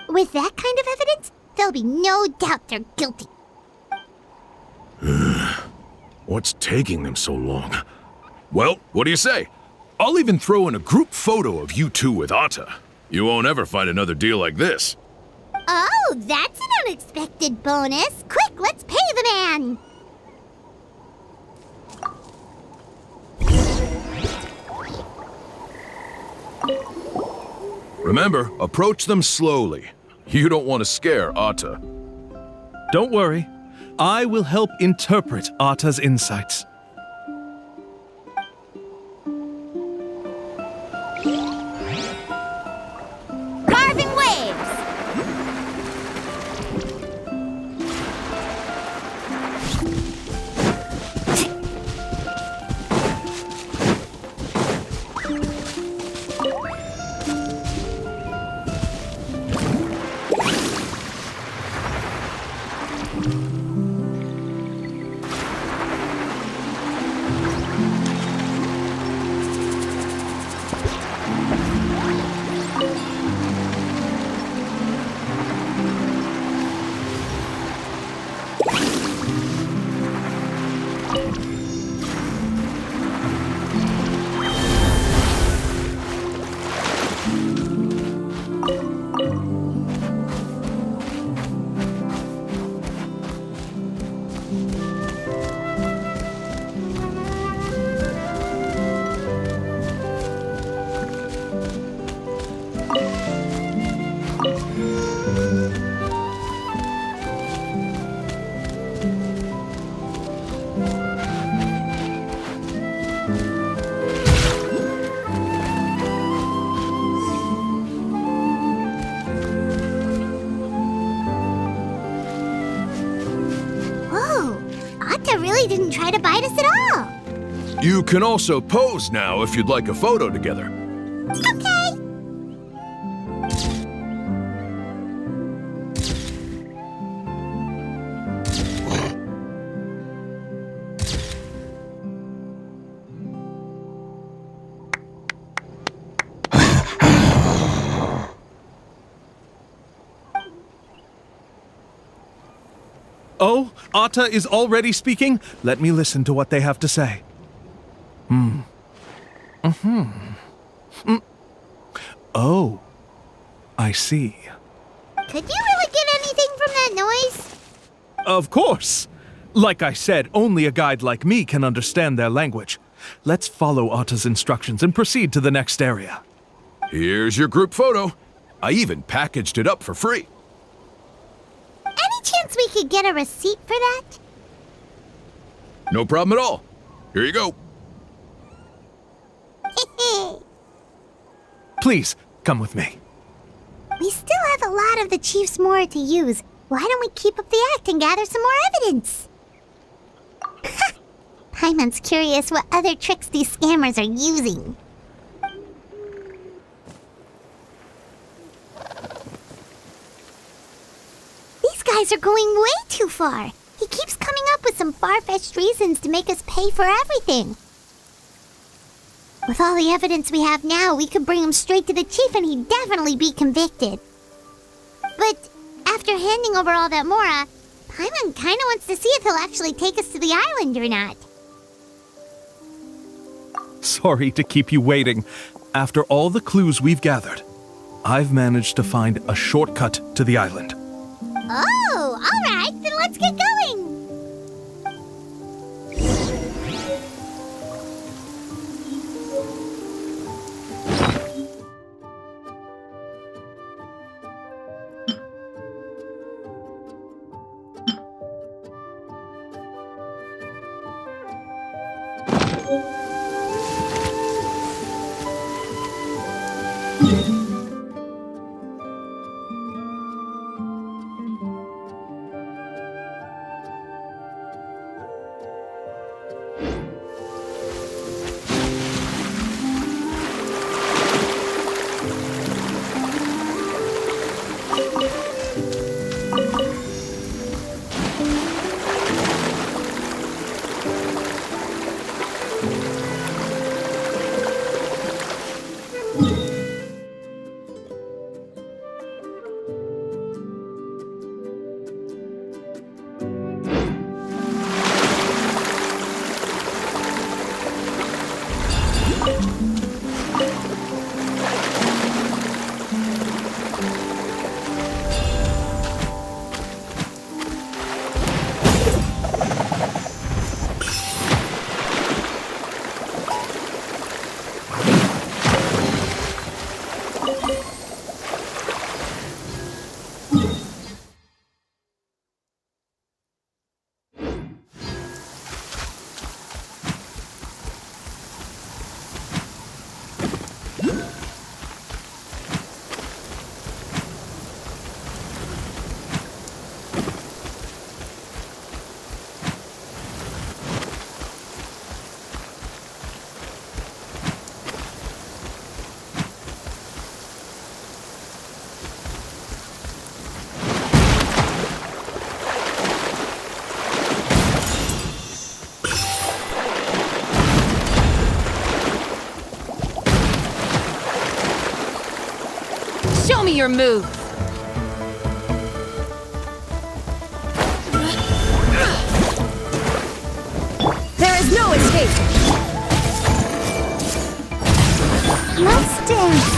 I: With that kind of evidence, there'll be no doubt they're guilty.
K: What's taking them so long? Well, what do you say? I'll even throw in a group photo of you two with Atta. You won't ever find another deal like this.
I: Oh, that's an unexpected bonus. Quick, let's pay the man.
K: Remember, approach them slowly. You don't want to scare Atta.
J: Don't worry. I will help interpret Atta's insights.
A: Carving waves!
I: Whoa, Atta really didn't try to bite us at all.
K: You can also pose now if you'd like a photo together.
I: Okay.
J: Oh, Atta is already speaking? Let me listen to what they have to say. Oh, I see.
I: Could you really get anything from that noise?
J: Of course! Like I said, only a guide like me can understand their language. Let's follow Atta's instructions and proceed to the next area.
K: Here's your group photo. I even packaged it up for free.
I: Any chance we could get a receipt for that?
K: No problem at all. Here you go.
J: Please, come with me.
I: We still have a lot of the Chief's Mora to use. Why don't we keep up the act and gather some more evidence? Paimon's curious what other tricks these scammers are using. These guys are going way too far. He keeps coming up with some far-fetched reasons to make us pay for everything. With all the evidence we have now, we could bring him straight to the chief and he'd definitely be convicted. But after handing over all that Mora, Paimon kinda wants to see if he'll actually take us to the island or not.
J: Sorry to keep you waiting. After all the clues we've gathered, I've managed to find a shortcut to the island.
I: Oh, alright, then let's get going!
D: Show me your move!
B: There is no escape!
I: Let's dance!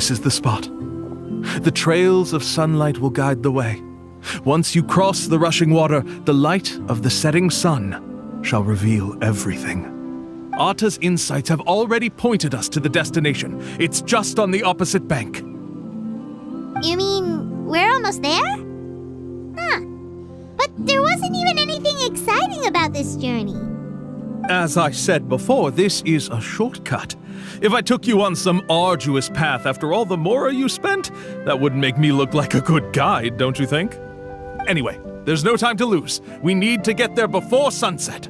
J: This is the spot. The trails of sunlight will guide the way. Once you cross the rushing water, the light of the setting sun shall reveal everything. Arta's insights have already pointed us to the destination. It's just on the opposite bank.
I: You mean we're almost there? Huh. But there wasn't even anything exciting about this journey.
J: As I said before, this is a shortcut. If I took you on some arduous path after all the Mora you spent, that wouldn't make me look like a good guide, don't you think? Anyway, there's no time to lose. We need to get there before sunset.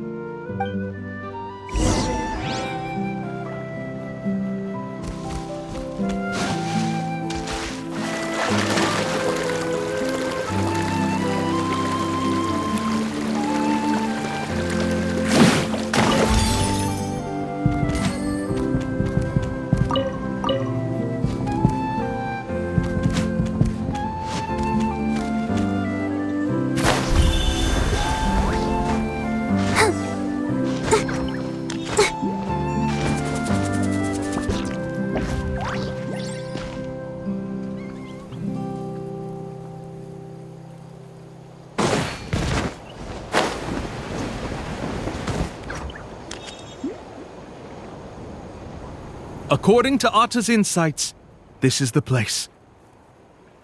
J: According to Arta's insights, this is the place.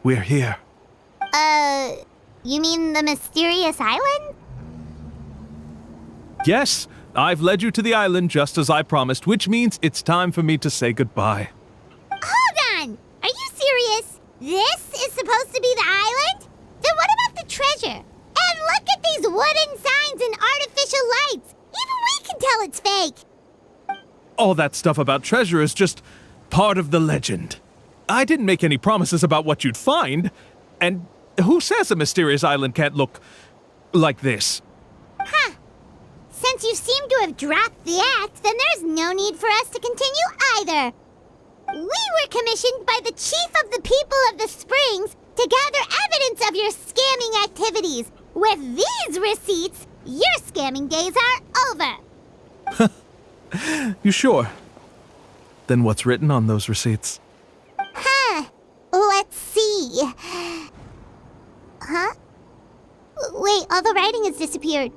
J: We're here.
I: You mean the mysterious island?
J: Yes, I've led you to the island just as I promised, which means it's time for me to say goodbye.
I: Hold on! Are you serious? This is supposed to be the island? Then what about the treasure? And look at these wooden signs and artificial lights! Even we can tell it's fake!
J: All that stuff about treasure is just part of the legend. I didn't make any promises about what you'd find. And who says a mysterious island can't look like this?
I: Huh. Since you seem to have dropped the act, then there's no need for us to continue either. We were commissioned by the chief of the people of the Springs to gather evidence of your scamming activities. With these receipts, your scamming days are over.
J: You sure? Then what's written on those receipts?
I: Huh. Let's see. Huh? Wait, all the writing has disappeared.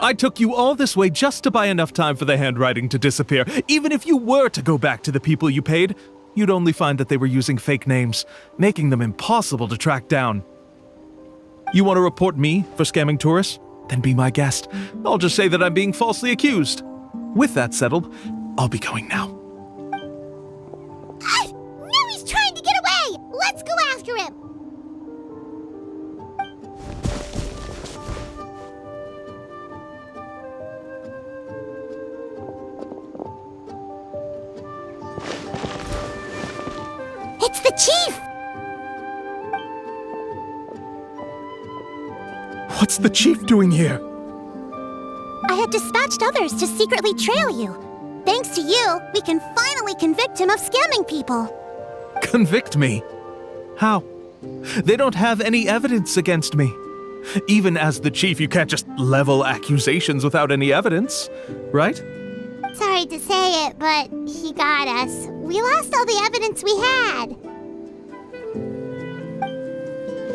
J: I took you all this way just to buy enough time for the handwriting to disappear. Even if you were to go back to the people you paid, you'd only find that they were using fake names, making them impossible to track down. You want to report me for scamming tourists? Then be my guest. I'll just say that I'm being falsely accused. With that settled, I'll be going now.
I: Now he's trying to get away! Let's go after him! It's the chief!
J: What's the chief doing here?
A: I had dispatched others to secretly trail you. Thanks to you, we can finally convict him of scamming people.
J: Convict me? How? They don't have any evidence against me. Even as the chief, you can't just level accusations without any evidence, right?
I: Sorry to say it, but he got us. We lost all the evidence we had.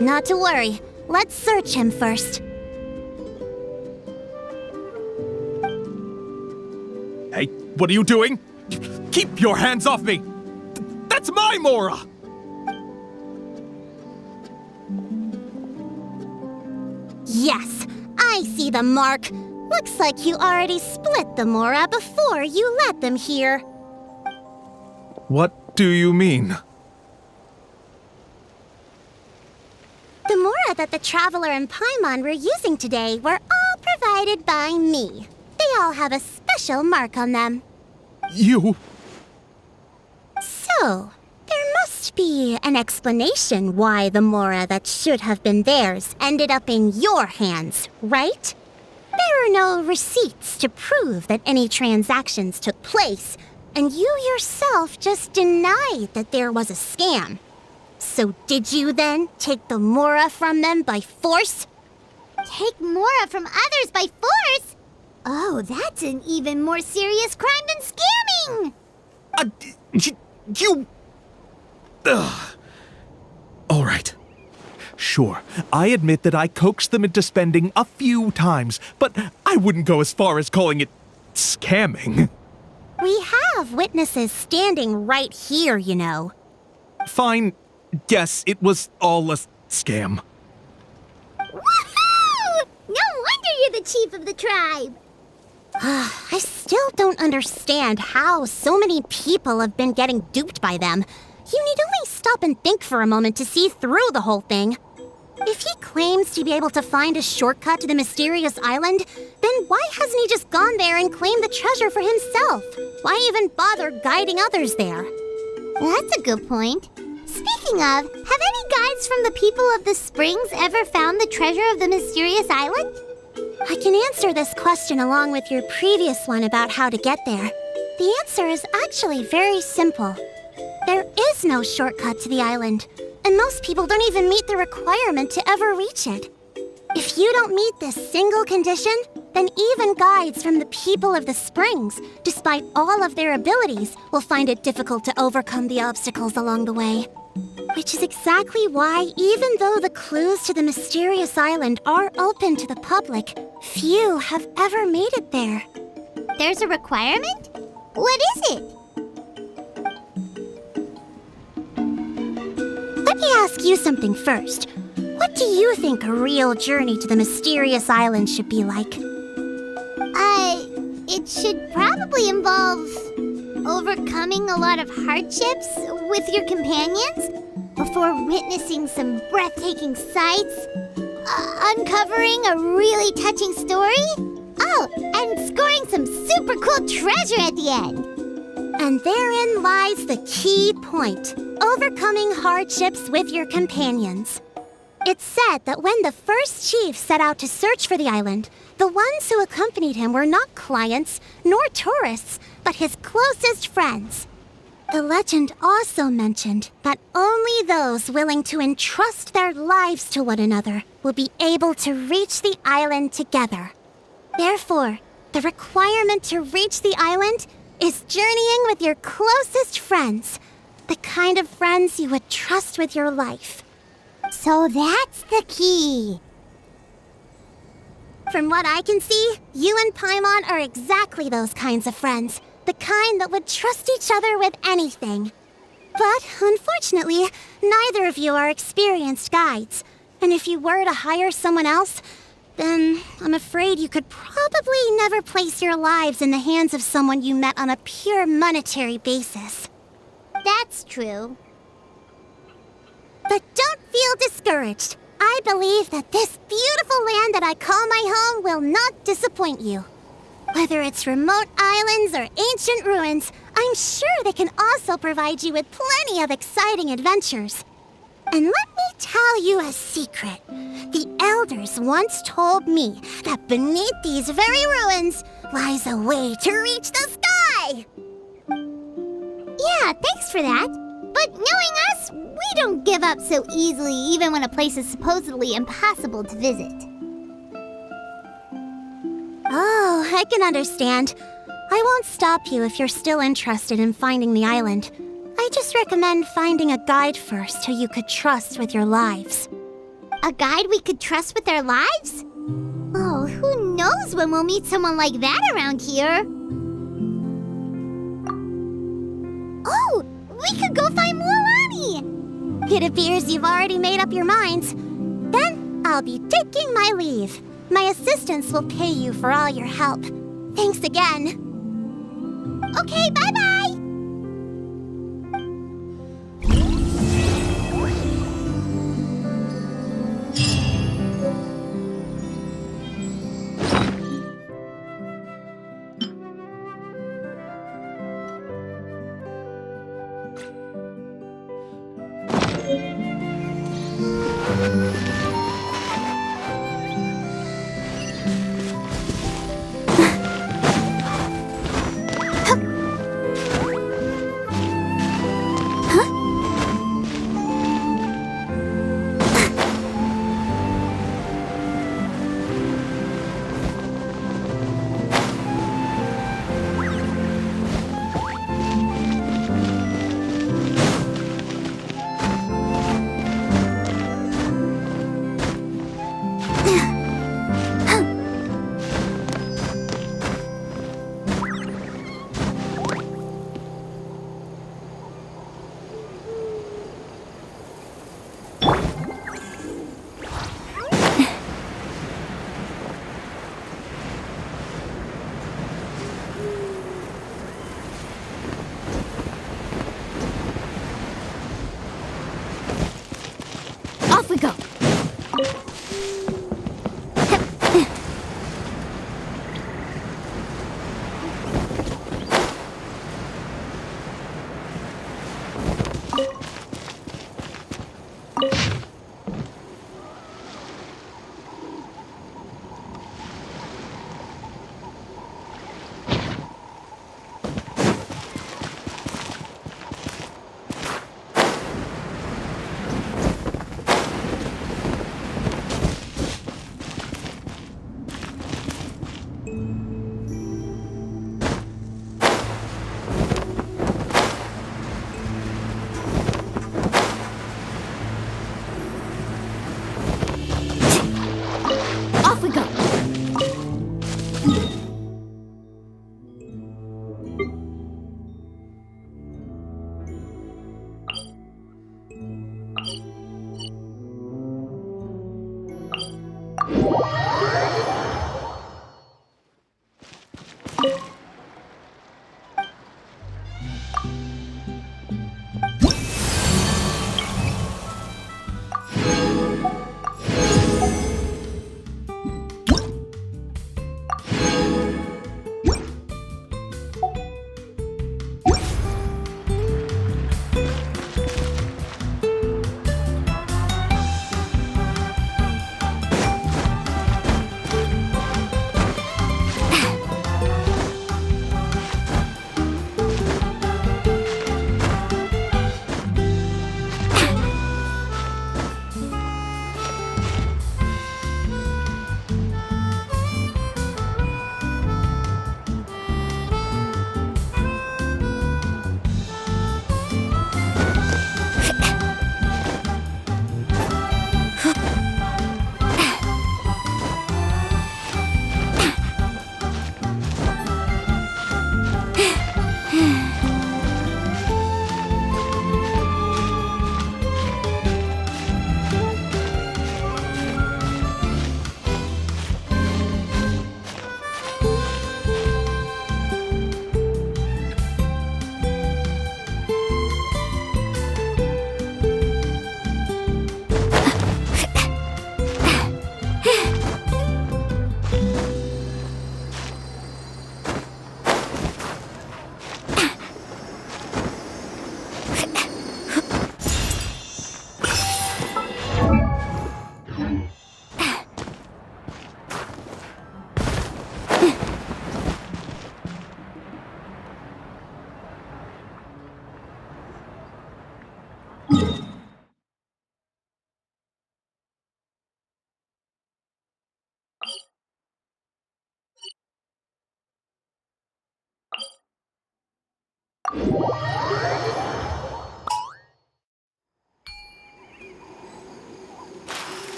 A: Not to worry. Let's search him first.
J: Hey, what are you doing? Keep your hands off me! That's my Mora!
A: Yes, I see the mark. Looks like you already split the Mora before you let them here.
J: What do you mean?
A: The Mora that the Traveler and Paimon were using today were all provided by me. They all have a special mark on them.
J: You...
A: So, there must be an explanation why the Mora that should have been theirs ended up in your hands, right? There are no receipts to prove that any transactions took place, and you yourself just denied that there was a scam. So did you then take the Mora from them by force?
I: Take Mora from others by force? Oh, that's an even more serious crime than scamming!
J: You... All right. Sure, I admit that I coaxed them into spending a few times, but I wouldn't go as far as calling it scamming.
A: We have witnesses standing right here, you know.
J: Fine. Yes, it was all a scam.
I: Woohoo! No wonder you're the chief of the tribe.
A: I still don't understand how so many people have been getting duped by them. You need only stop and think for a moment to see through the whole thing. If he claims to be able to find a shortcut to the mysterious island, then why hasn't he just gone there and claimed the treasure for himself? Why even bother guiding others there?
I: That's a good point. Speaking of, have any guides from the people of the springs ever found the treasure of the mysterious island?
A: I can answer this question along with your previous one about how to get there. The answer is actually very simple. There is no shortcut to the island, and most people don't even meet the requirement to ever reach it. If you don't meet this single condition, then even guides from the people of the springs, despite all of their abilities, will find it difficult to overcome the obstacles along the way. Which is exactly why, even though the clues to the mysterious island are open to the public, few have ever made it there.
I: There's a requirement? What is it?
A: Let me ask you something first. What do you think a real journey to the mysterious island should be like?
I: It should probably involve overcoming a lot of hardships with your companions before witnessing some breathtaking sights, uncovering a really touching story, and scoring some super cool treasure at the end.
A: And therein lies the key point, overcoming hardships with your companions. It's said that when the first chief set out to search for the island, the ones who accompanied him were not clients nor tourists, but his closest friends. The legend also mentioned that only those willing to entrust their lives to one another will be able to reach the island together. Therefore, the requirement to reach the island is journeying with your closest friends, the kind of friends you would trust with your life.
I: So that's the key.
A: From what I can see, you and Paimon are exactly those kinds of friends. The kind that would trust each other with anything. But, unfortunately, neither of you are experienced guides. And if you were to hire someone else, then I'm afraid you could probably never place your lives in the hands of someone you met on a pure monetary basis.
I: That's true.
A: But don't feel discouraged. I believe that this beautiful land that I call my home will not disappoint you. Whether it's remote islands or ancient ruins, I'm sure they can also provide you with plenty of exciting adventures. And let me tell you a secret. The elders once told me that beneath these very ruins lies a way to reach the sky!
I: Yeah, thanks for that. But knowing us, we don't give up so easily even when a place is supposedly impossible to visit.
A: Oh, I can understand. I won't stop you if you're still interested in finding the island. I just recommend finding a guide first who you could trust with your lives.
I: A guide we could trust with our lives? Oh, who knows when we'll meet someone like that around here? Oh, we could go find Mualani!
A: It appears you've already made up your minds. Then I'll be taking my leave. My assistants will pay you for all your help. Thanks again.
I: Okay, bye-bye!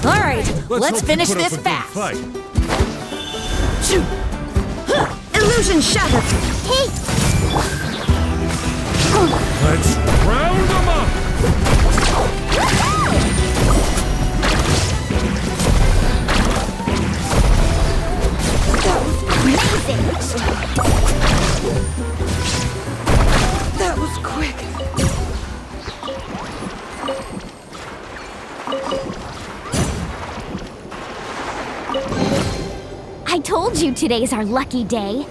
D: All right, let's finish this fast.
K: Shoot!
B: Illusion shattered!
I: Hey!
K: Let's round them up!
I: Amazing!
B: That was quick.
A: I told you today's our lucky day.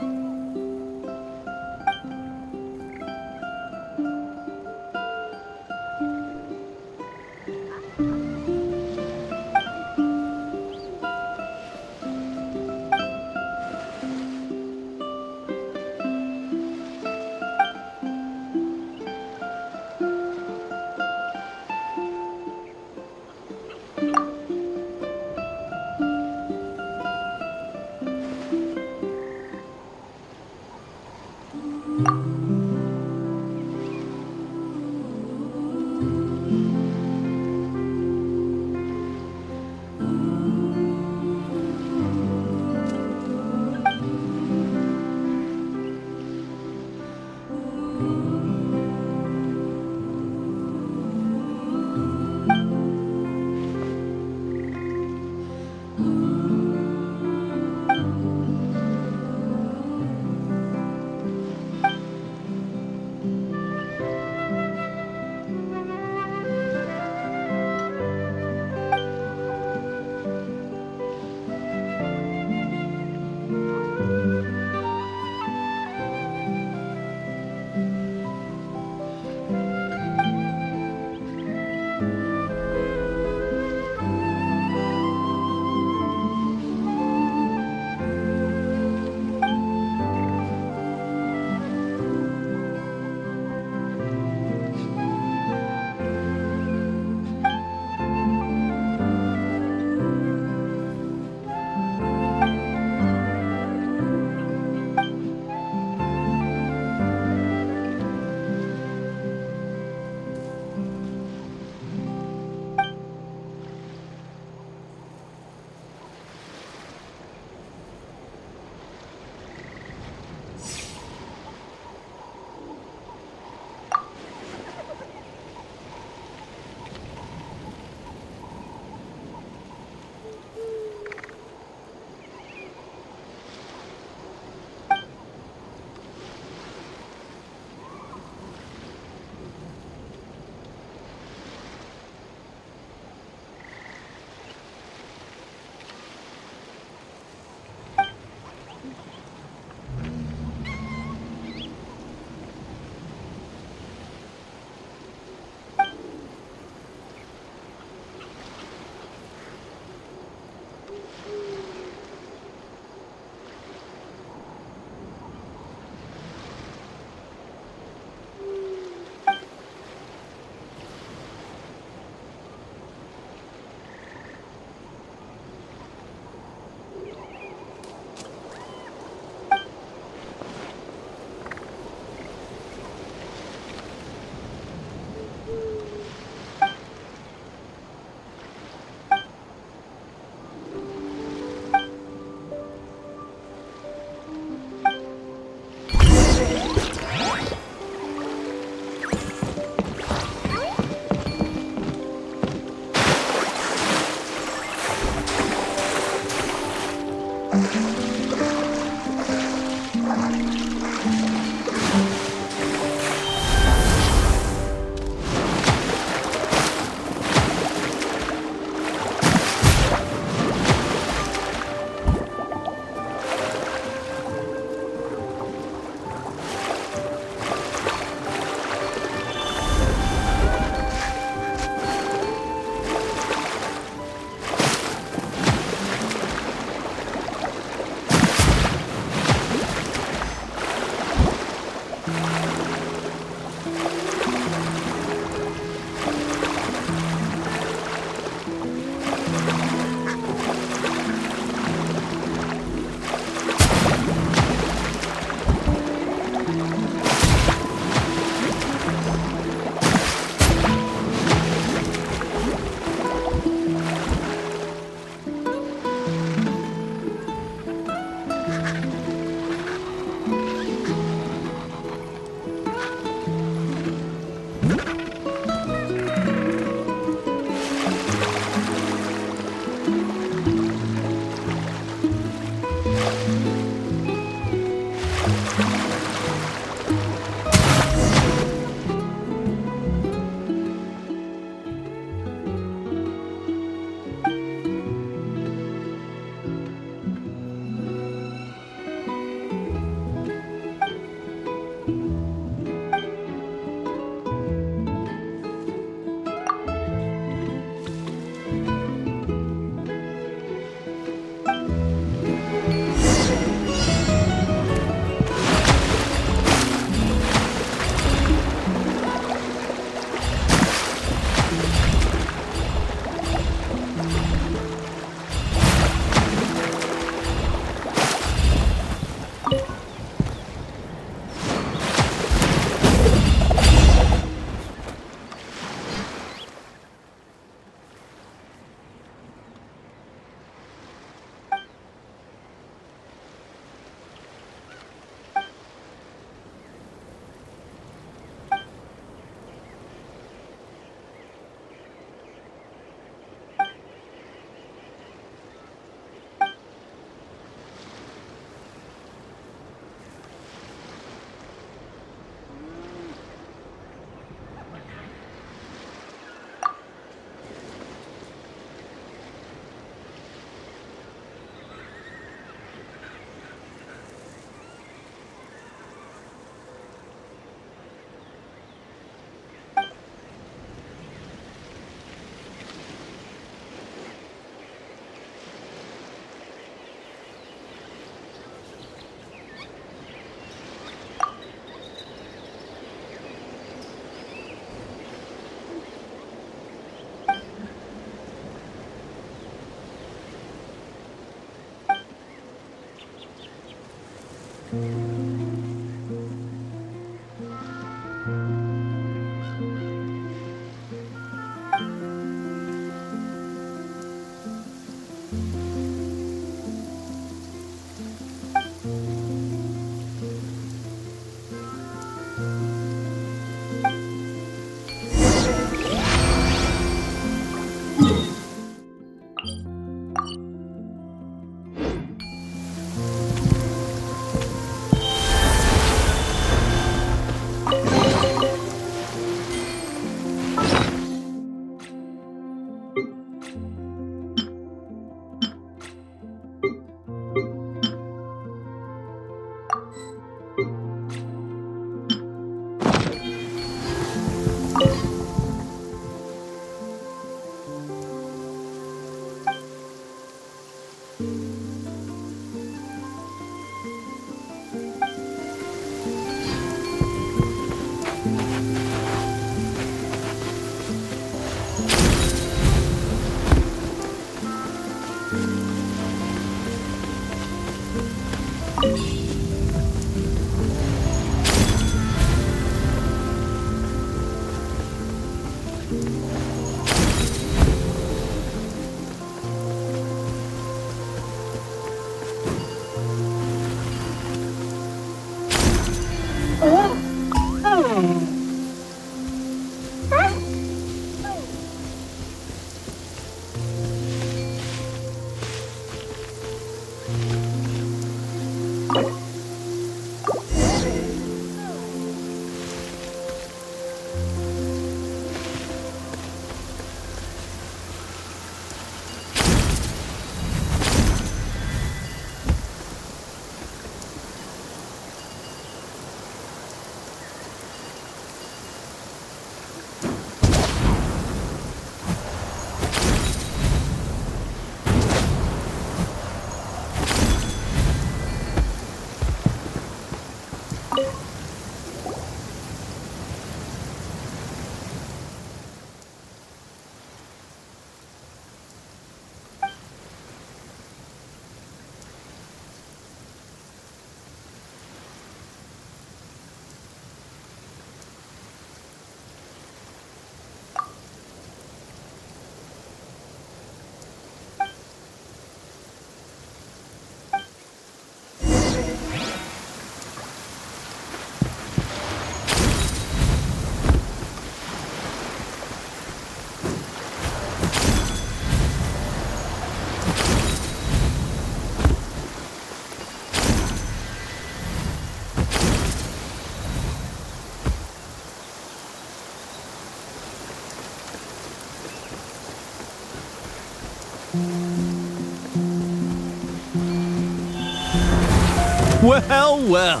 J: Well, well.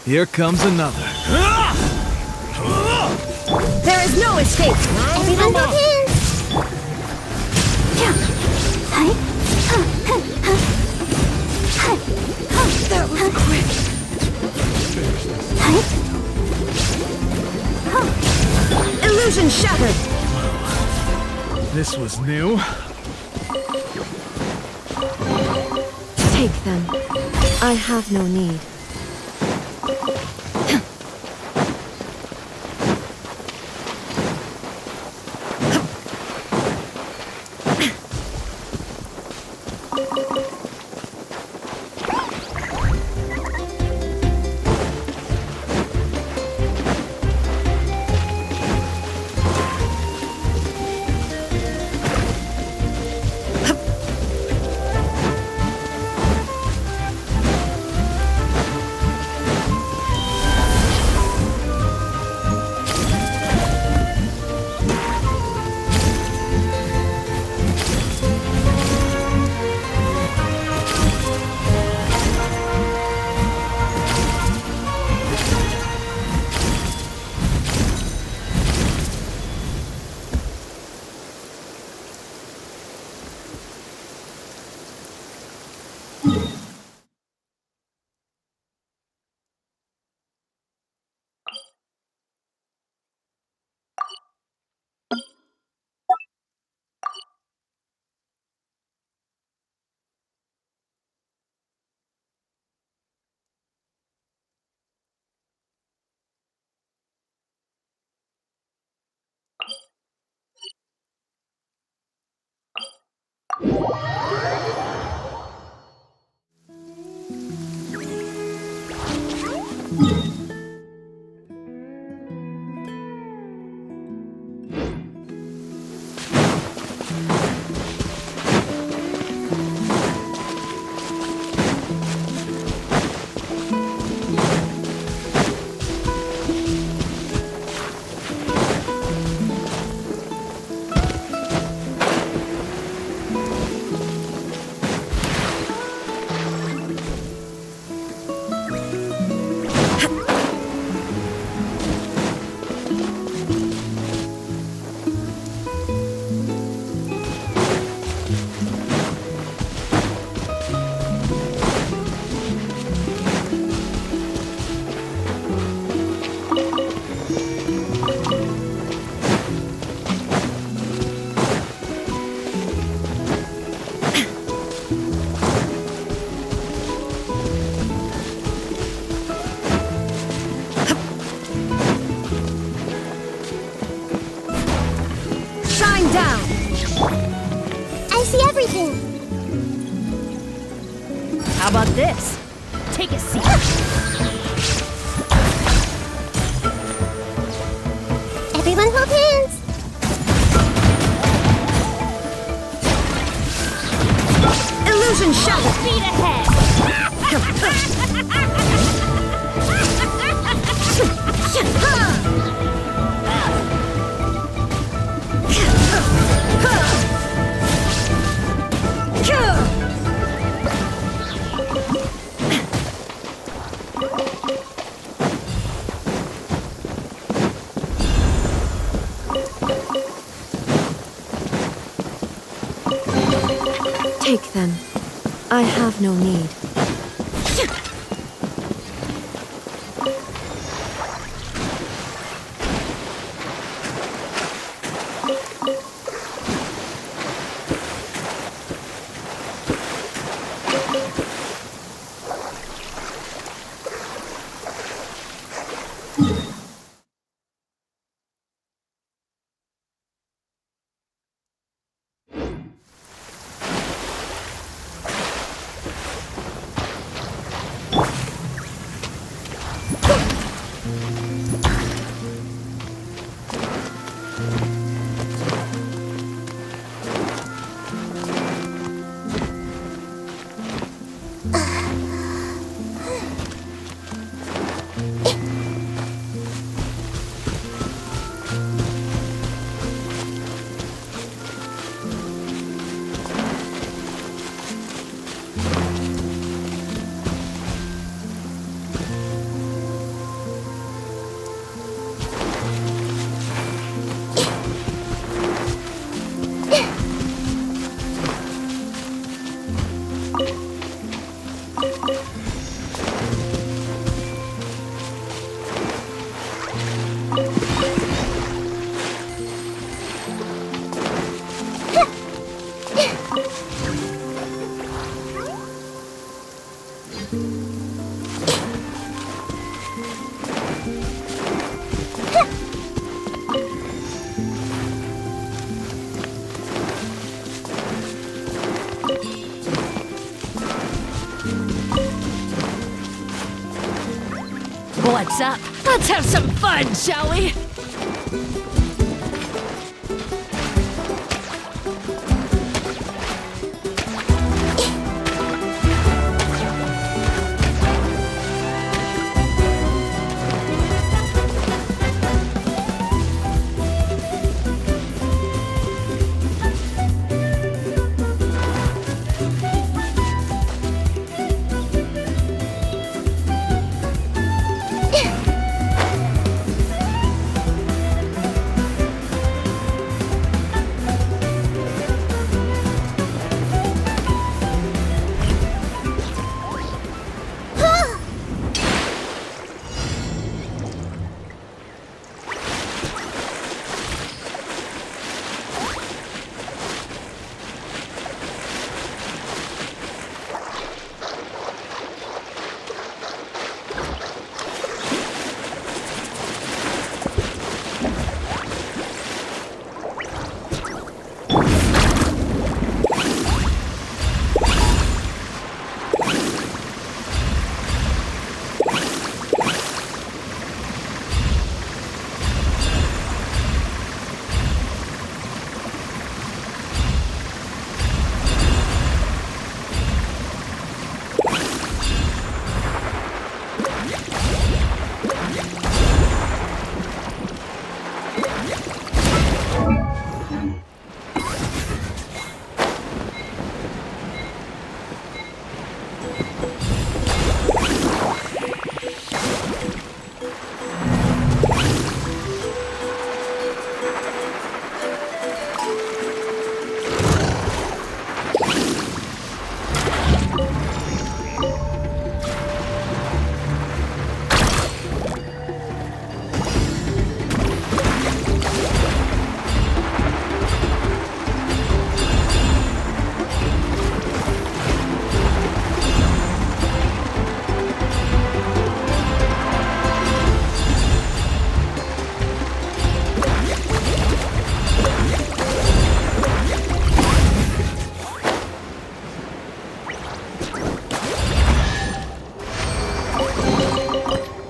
J: Here comes another.
B: There is no escape!
I: Everyone go in!
B: That was quick! Illusion shattered!
J: This was new.
B: Take them. I have no need.
A: Take a seat.
I: Everyone hold hands.
A: Illusion shattered. Speed ahead.
B: Take them. I have no need.
D: What's up? Let's have some fun, shall we?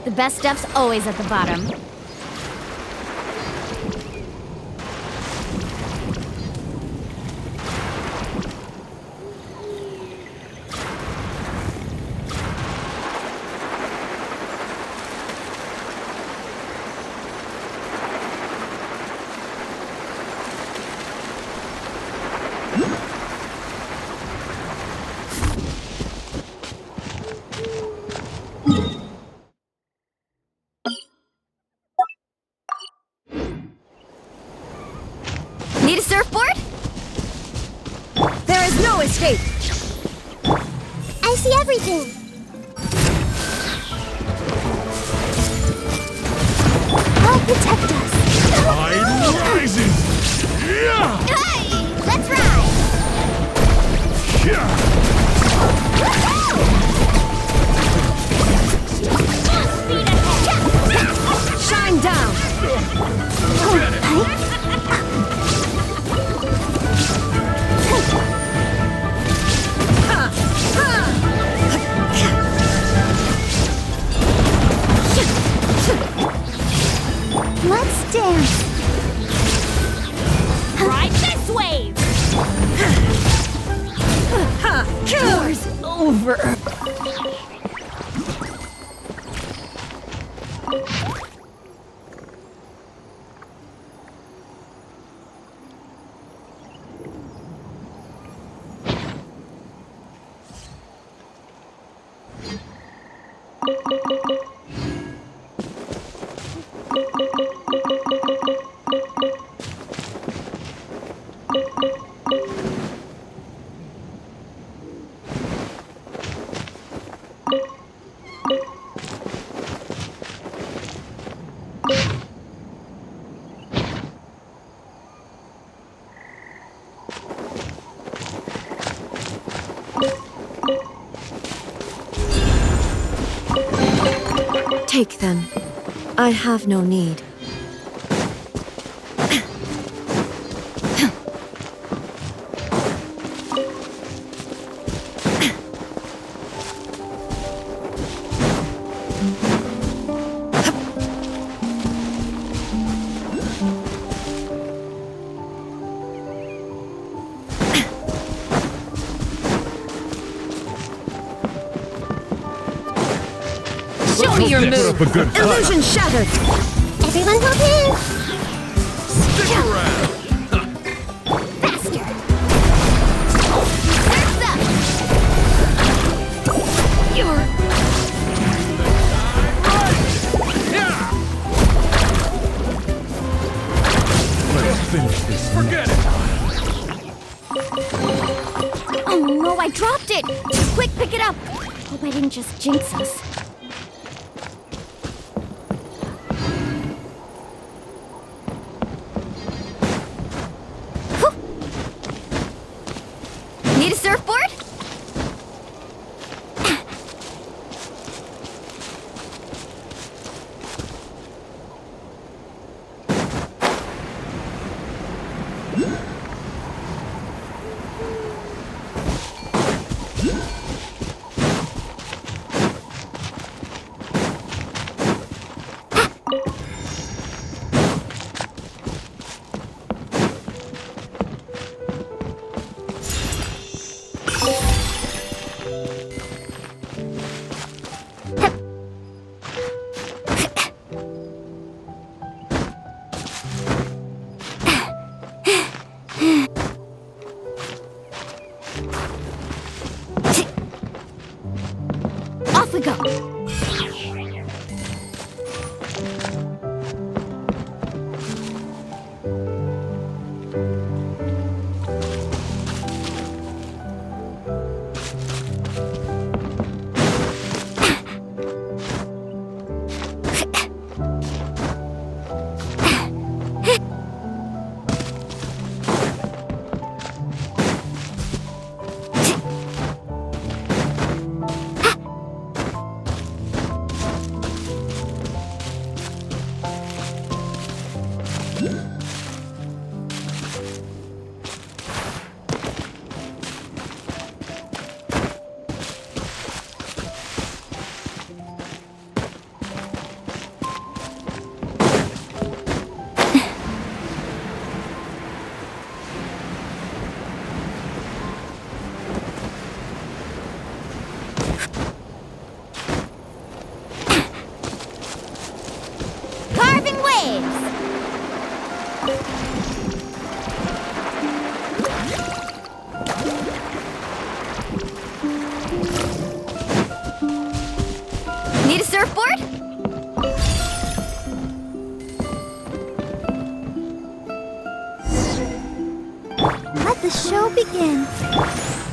A: The best stuff's always at the bottom. Need a surfboard?
B: There is no escape!
A: I see everything.
I: I'll protect us.
K: Tide rising! Yeah!
A: Hey, let's ride.
B: Shine down!
I: Let's dance.
A: Ride this wave.
B: War's over! Take them. I have no need.
D: Show me your
K: Put
D: move.
K: up a good fight.
B: Illusion shattered!
A: Everyone hold in.
K: Stick around!
A: Faster. Surf's up.
D: You're
K: Let's finish this. Forget it!
A: Oh no, I dropped it. Quick, pick it up. Hope I didn't just jinx us. Need a surfboard? Off we go. Need a surfboard?
I: Let the show begin.